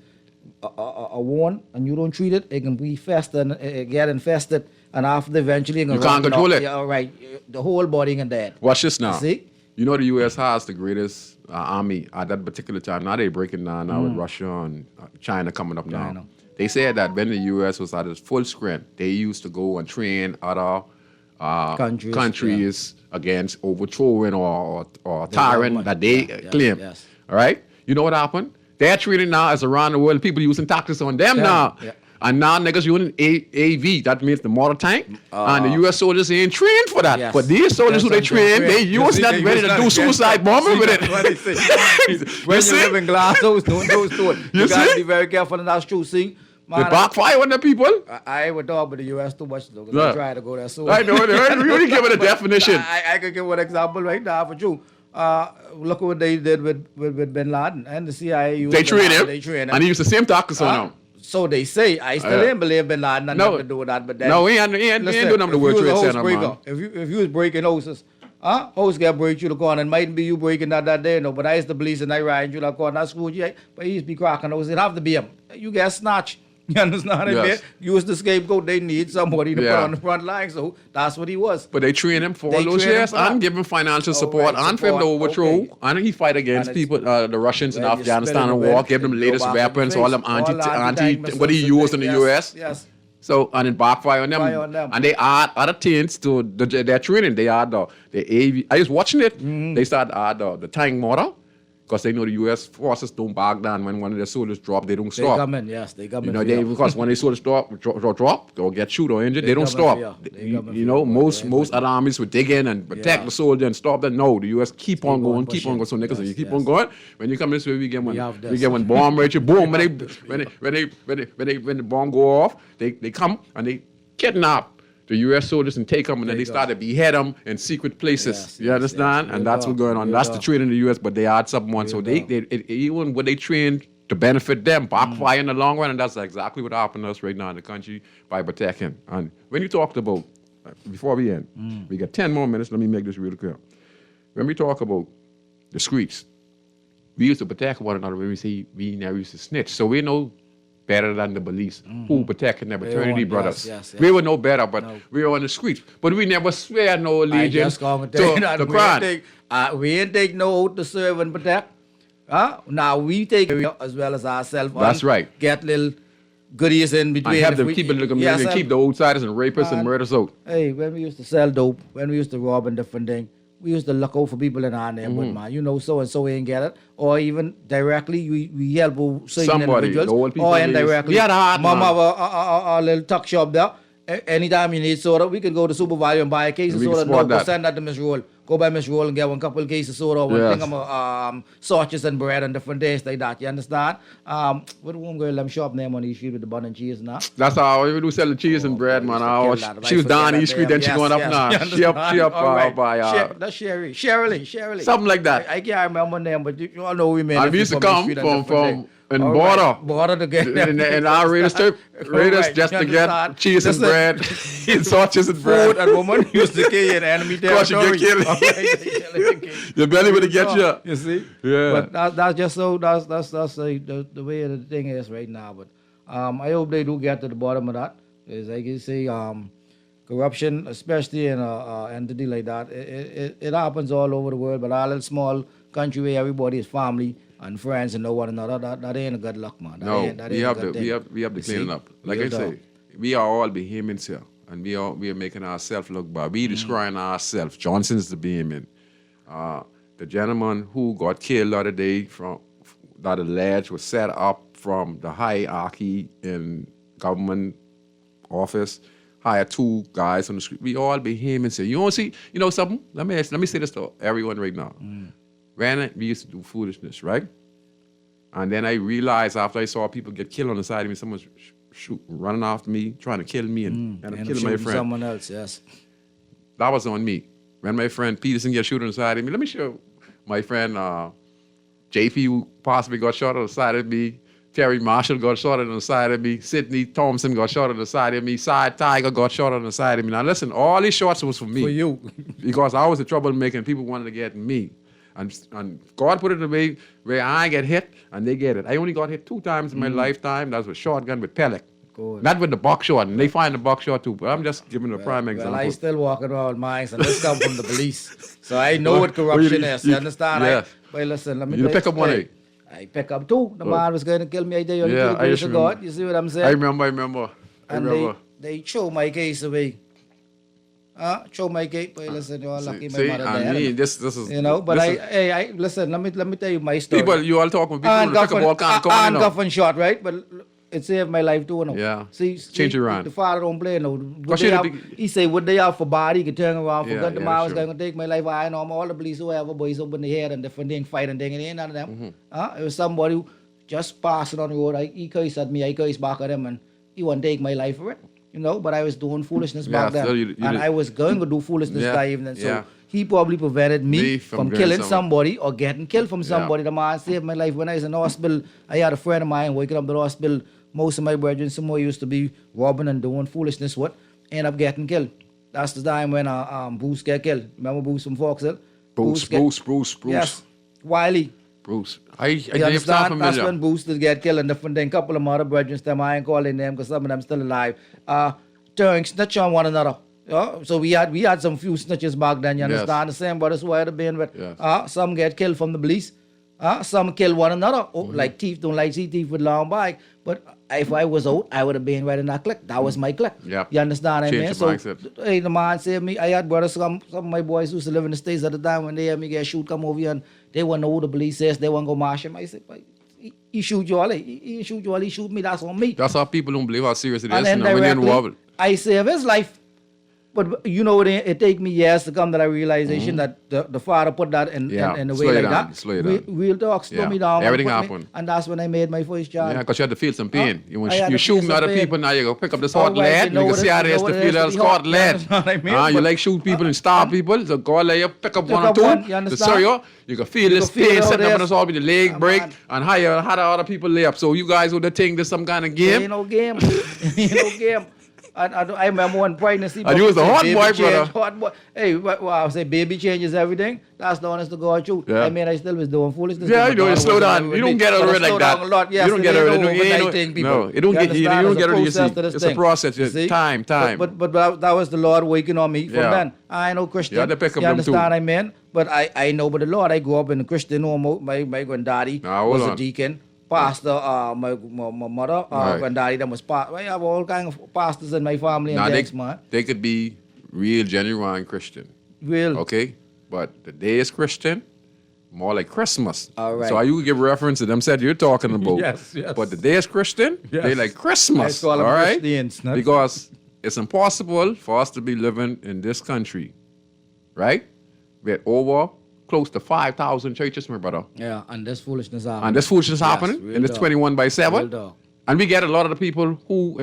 a wound and you don't treat it, it can be fester and get infested, And after eventually You can't control it. Yeah, all right. The whole body and dead. Watch this now. See? You know the U.S. has the greatest army at that particular time. Now they're breaking down now with Russia and China coming up now. China. They said that when the U.S. was at its full strength, they used to go and train other countries against overthrowing or tyrant that they claim. Yes. All right? You know what happened? They're training now as around the world, people using tactics on them now. Yeah. And now niggas using AV, that means the mortar tank. And the U.S. soldiers ain't trained for that. Yes. But these soldiers who they train, they use that ready to do suicide bombing with it. When you live in glass house, don't go to it. You got to be very careful, and that's true. See, They backfire on the people. I would talk about the U.S. too much, though, because Yeah. I try to go there. So I know, they really give it a definition. I could give one example right now for you. Look what they did with Bin Laden and the CIA. They train him. They train him. And he used the same tactics on him. So they say. I still ain't believe Bin Laden had nothing to do with that. But then, No, he ain't doing nothing to World Trade Center, man. If you was breaking houses, house get break you the corner, and mightn't be you breaking that day, no. But I used to police and I ride you the corner. That's Scrooge, yeah. But he used to be cracking houses. It have to be him. You get snatched. You understand? Yes. You was the scapegoat. They need somebody to put Yeah. on the front line. So that's what he was. But they train him for They all those train him years for that. and give him financial support right, and for him to support, overthrow. okay. And he fight against And it's- people, the Russians in Well, you Afghanistan spit in and the war, wind, give them the go latest back in the weapons, face. all them All anti anti-tank what he missiles, used in the yes, US. yes. So, and it backfire on them. Fire on them. And they add other things to their training. They add the AV. I was watching it. They start to add the tank mortar. Because they know the U.S. forces don't back down when one of their soldiers drop, they don't They stop. come in, yes, they come You in. know, for you. because when they soldiers drop or get shoot or injured, they don't come in stop. for you. They come in You for know, you. most other armies would dig in and protect the soldier and stop them. No, the U.S. keep on going. So niggas, Yes, you keep yes. on going. When you come this way, we get have we this. get one bomb right here, boom. When the bomb go off, they come and they kidnap the U.S. soldiers and take them, and then they start to behead them in secret places. Yes, You yes, understand? yes. And that's what's going on. That's the training in the U.S., but they add something on. So even when they train to benefit them, backfire in the long run, and that's exactly what happened to us right now in the country by protecting. And when you talked about, before we end, we got 10 more minutes, let me make this real clear. When we talk about the streets, we used to protect one another when we say we never used to snitch. So we know better than the police who protecting their fraternity Yes, brothers. yes. We were no better, but we were on the streets. But we never swear no allegiance to the crown. We ain't take no oath to serve and protect. Now we take as well as ourselves. That's right. Get little goodies in between. I have if them we- keep it in the community and keep the outsiders and rapists and murderers out. Hey, when we used to sell dope, when we used to rob and different things, we used to look out for people in our neighborhood, man. You know, so and so ain't get it. Or even directly, we help certain Somebody, individuals. the old people Or they use- indirectly. We had a heart, Mom man. have a little tuck shop there. Anytime you need soda, we could go to Super Value and buy a case of We can soda. support No, go that. send that to Miss Roll. Go by Miss Roll and get one couple of cases of soda, one Yes. thing of sausages and bread and different things like that. You understand? What the one girl, them shop name on East Street with the bun and cheese now? That's how we do sell the cheese and bread, man. used to kill that. She was Right, down forget East that Street, then she damn- going up yes, now. yes, She up All right. by That's Shirley. something like that. I can't remember her name, but you all know we made And it we used to from come East Street and from different things. in All Border. right, Border to get them. And our raiders just to get cheese and Listen, bread, and sausages and bread. Food and woman used to kill in enemy Course you territory. get killed. All right, Your belly would get you. You see? Yeah. But that's just so that's the way the thing is right now. But I hope they do get to the bottom of that. As I can say, corruption, especially in an entity like that, it happens all over the world. But our little small country where everybody is family and friends and know one another, that ain't a good luck, man. That We ain't a have good to thing. we have to clean it up. Like Real I say, talk. we are all Bahamians here, and we are making ourselves look bad. We destroying ourselves. Johnson's the Bahamian. The gentleman who got killed the other day from that alleged was set up from the hierarchy in government office. Hired two guys on the street. We all Bahamians here. You don't see, you know something? Let me say this to everyone right now. Granted, we used to do foolishness, right? And then I realized after I saw people get killed on the side of me, someone running after me, trying to kill me, and End up killing my shooting friend. someone else, yes. That was on me. When my friend Peterson get shot on the side of me, let me show my friend JP, who possibly got shot on the side of me. Terry Marshall got shot on the side of me. Sidney Thompson got shot on the side of me. Side Tiger got shot on the side of me. Now listen, all these shots was for me. For you. Because I was a troublemaker and people wanted to get me. And God put it in a way where I get hit and they get it. I only got hit 2 times in my lifetime. That was with shotgun with pellet. Good. Not with the buckshot, and they find the buckshot too. But I'm just giving a prime example. Well, I still walking around with mines, and this come from the police. So I know what corruption is. You understand? Yes. But listen, let me You tell pick up one, hey, I pick up two. The man was going to kill me. I did. Yeah, I just remember. God. You see what I'm saying? I remember. And they throw my case away. Throw my case. But listen, you're lucky my mother I died. mean, this is But I listen. Let me tell you my story. people. You all talk with people who pick up all kinds of and common. Guffin shot, right? But it saved my life too. No? Yeah. See, Change it around. The father don't play no. Cause He say what they have for body, he could turn around for Yeah, good. The yeah, man was sure. going to take my life. I know all the police whoever boys open the head and different thing, fighting thing, and ain't none of them. It was somebody who just passing on the road. He cursed at me. I cursed back at him, and he won't take my life for it. But I was doing foolishness back then, so you and did. I was going to do foolishness that evening. So he probably prevented me from getting killing somebody or getting killed from somebody. The man saved my life when I was in the hospital. I had a friend of mine waking up in the hospital. Most of my brethren, some more used to be robbing and doing foolishness. What end up getting killed? That's the time when Bruce get killed. Remember Bruce from Foxhill? Bruce. Yes, Wiley. Bruce. You understand? That's when Bruce did get killed, and different thing. Couple of my other brethren, them I ain't calling them because some of them still alive. Turning snitch on one another. So we had some few snitches back then. You understand? The same brothers who had been with. Some get killed from the police. Some kill one another. Like thief don't like see thief with long bike. But if I was out, I would have been right in that clique. That was my clique. Yep. You understand? Change I mean? the mindset. Hey, the man saved me. I had brothers, some of my boys used to live in the States at the time when they had me get shoot, come over here and they want to know who the police says. They want to go march him. I said, he shoot you all. He shoot you all. He shoot me. That's on me. That's how people don't believe how serious it is. And then when you're involved. I save his life. But it take me years to come to that realization that the father put that in the way like that. Slow you down. Real talk, slow me down. Everything happened. And that's when I made my first charge. Yeah, because you had to feel some pain. I had You to shooting feel some other pain. people, now you go pick up this hot Alright, lead. you know You can what see how it it is is, to you know feel what it that is it's to be hot hot. lead. You know what I mean? You But- like shoot people and stab people. So go there, you pick up one or up two. one, you The understand? serial, you can feel this can feel pain how setting it up on is. us all with the leg break man. and how the other people lay up. So you guys would think there's some kind of Ain't game. no game. Ain't no game. I remember one pregnancy. And you was the say, hot baby boy, change, brother. Hot boy. Hey, I say baby changes everything. That's the honest to God truth. Yeah. I mean, I still was doing foolishness. Yeah, My you know, you daughter slow wasn't down. with You me. don't get But I over it like slow that. down a lot. Yes, You don't it get ain't over it. no You ain't overnight no- thing, people. no, it don't You get- you understand? don't It's get a it, you process see. to this It's a thing. process. You It's see? time. But that was the Lord waking on me from Yeah. then. I ain't no Christian. You had to pick up You them too. understand? I mean, but I know by the Lord. I grew up in a Christian home. My granddaddy Now, hold was a on. deacon. Pastor, my mother, Right. granddaddy, that was pastor. I have all kind of pastors in my family and Now things, man. they could be real, genuine Christian. Real. Okay? But the day is Christian, more like Christmas. All right. So you give reference to them said you're talking about. Yes. But the day is Christian, Yes. they like Christmas. I call them all right? Christians, not- Because it's impossible for us to be living in this country, right? With over close to 5,000 churches, my brother. Yeah, and this foolishness happening. And this foolishness happening real in this dog. 21/7. Real dog. And we get a lot of the people who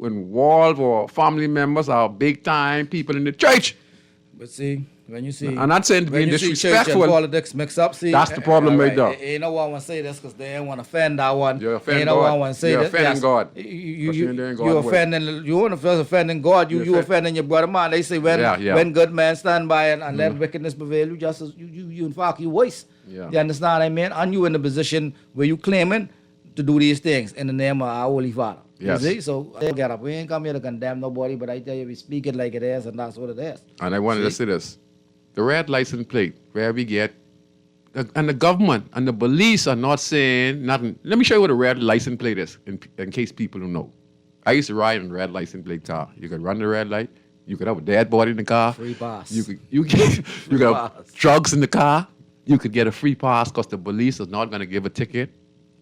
involve or family members are big time people in the church. But see, when you see... I'm not saying to be when you see church and disrespectful. politics mix up, see... That's the problem right there. You know what I want to say this because they ain't want to offend that one. You're offending you know what I God. want to say You're this. offending Yes. God. You Because you're in God's you're way. offending... You want to offending God. You offending your brother, man. They say when good men stand by and let wickedness prevail, you in fact, you voice. Yeah. You understand what I mean? And you in the position where you claiming to do these things in the name of our Holy Father. Yes. You see? So, get up. We ain't come here to condemn nobody, but I tell you, we speak it like it is, and that's what it is. And I wanted to say this. The red license plate, where we get, and the government and the police are not saying nothing. Let me show you what a red license plate is, in case people don't know. I used to ride in a red license plate car. You could run the red light. You could have a dead body in the car. Free pass. You could have pass. drugs in the car. You could get a free pass because the police is not going to give a ticket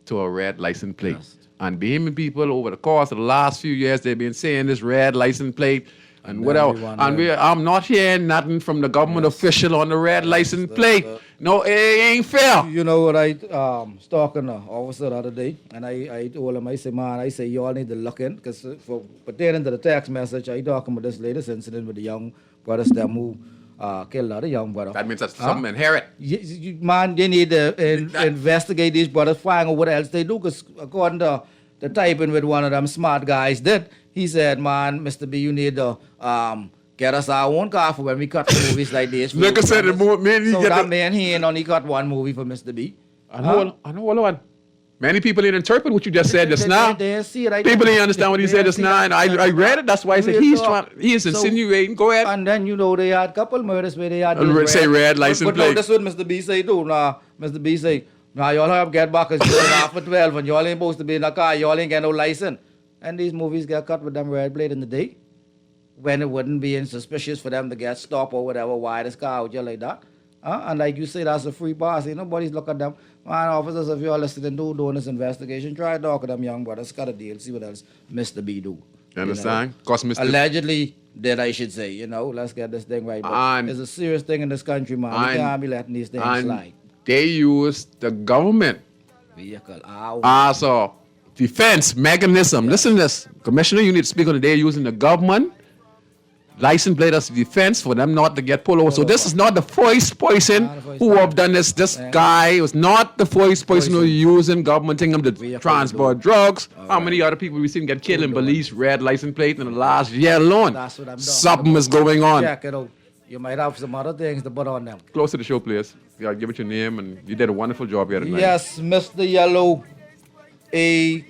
to a red license plate. Yes. And being people over the course of the last few years, they've been saying this red license plate and whatever. everyone And I'm not hearing nothing from the government official on the red license plate. No, it ain't fair. You know what I was talking to an officer the other day, and I told him, I say, man, I say, y'all need to look in, because for pertaining to the text message, I talking about this latest incident with the young brothers them who killed the other young brother. That means that's something inherent. Man, they need to investigate these brothers, find out what else they do, because according to the typing with one of them smart guys did, he said, man, Mr. B, you need to get us our own car for when we cut movies like this. Like I said, the more man, so that man, he ain't only cut one movie for Mr. B. I know one. Many people didn't interpret what you just said just now. They didn't see it. People didn't understand what you said just now, and I read it. That's why I said he is insinuating. Go ahead. And then, they had a couple murders where they had Say red license but no, plate. that's what Mr. B say too. Nah, Mr. B say, y'all have get back because you're after 12 and y'all ain't supposed to be in a car. Y'all ain't got no license. And these movies get cut with them red plate in the day when it wouldn't be suspicious for them to get stopped or whatever. Why this car out just like that? And like you say, that's a free pass. Nobody's look at them. Man, officers, if you're listening to doing this investigation, try to talk to them young brothers, cut a deal, see what else Mr. B do. You understand? Because Mr. Allegedly, that I should say, let's get this thing right. But it's a serious thing in this country, man. We can't be letting these things slide. They use the government Vehicle. as a defense mechanism. Listen to this. Commissioner, you need to speak on it. They're using the government license plate as defense for them not to get pulled over. So this is not the first person who have done this. This guy was not the first person who using government thing to transport drugs. How many other people we seen get killed in Belize red license plate in the last year alone? That's what I'm doing. Something is going on. Check it out. You might have some other things to put on them. Close to the show, please. Yeah, give it your name, and you did a wonderful job here tonight. Yes, Mr. Yellow, a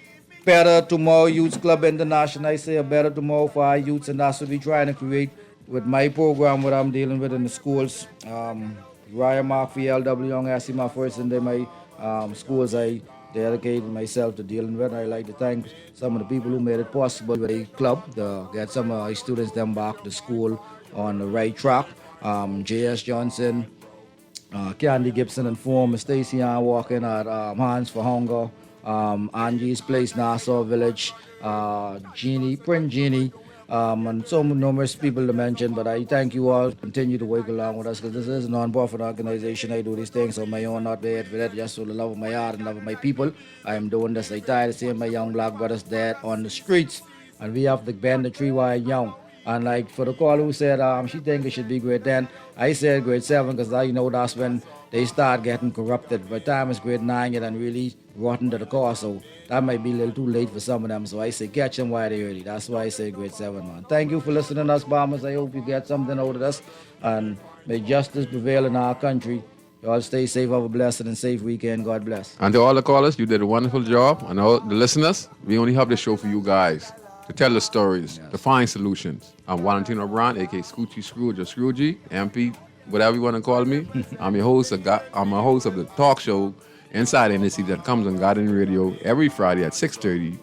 Better Tomorrow Youth Club International. I say a better tomorrow for our youths, and that's what we're trying to create with my program, what I'm dealing with in the schools. Ryan Mark for LW Young, I see my first in my schools I dedicated myself to dealing with. I like to thank some of the people who made it possible with the club to get some of our students them back to school on the right track. J.S. Johnson, Candy Gibson and Form, Stacey Ann walking at Hands for Hunger, Angie's Place, Nassau Village, Prince Jeannie, and so numerous people to mention. But I thank you all. Continue to work along with us because this is a non-profit organization. I do these things on my own, not paid for that, just for the love of my heart and love of my people. I am doing this. I tired of seeing my young black brothers dead on the streets, and we have to bend the tree while young. And like for the caller who said she think it should be grade 10, I said grade 7 because that's when they start getting corrupted. By the time it's grade 9, you're done really rotten to the core. So that might be a little too late for some of them. So I say catch them while they're early. That's why I say grade 7, man. Thank you for listening to us, Bombers. I hope you get something out of this. And may justice prevail in our country. You all stay safe, have a blessed and safe weekend. God bless. And to all the callers, you did a wonderful job. And all the listeners, we only have this show for you guys. To tell the stories, to find solutions. I'm Valentino Brown, a.k.a. Scoochie Scrooge or Scroogey, MP, whatever you want to call me. I'm a host of the talk show Inside NSC that comes on Garden Radio every Friday at 6:30.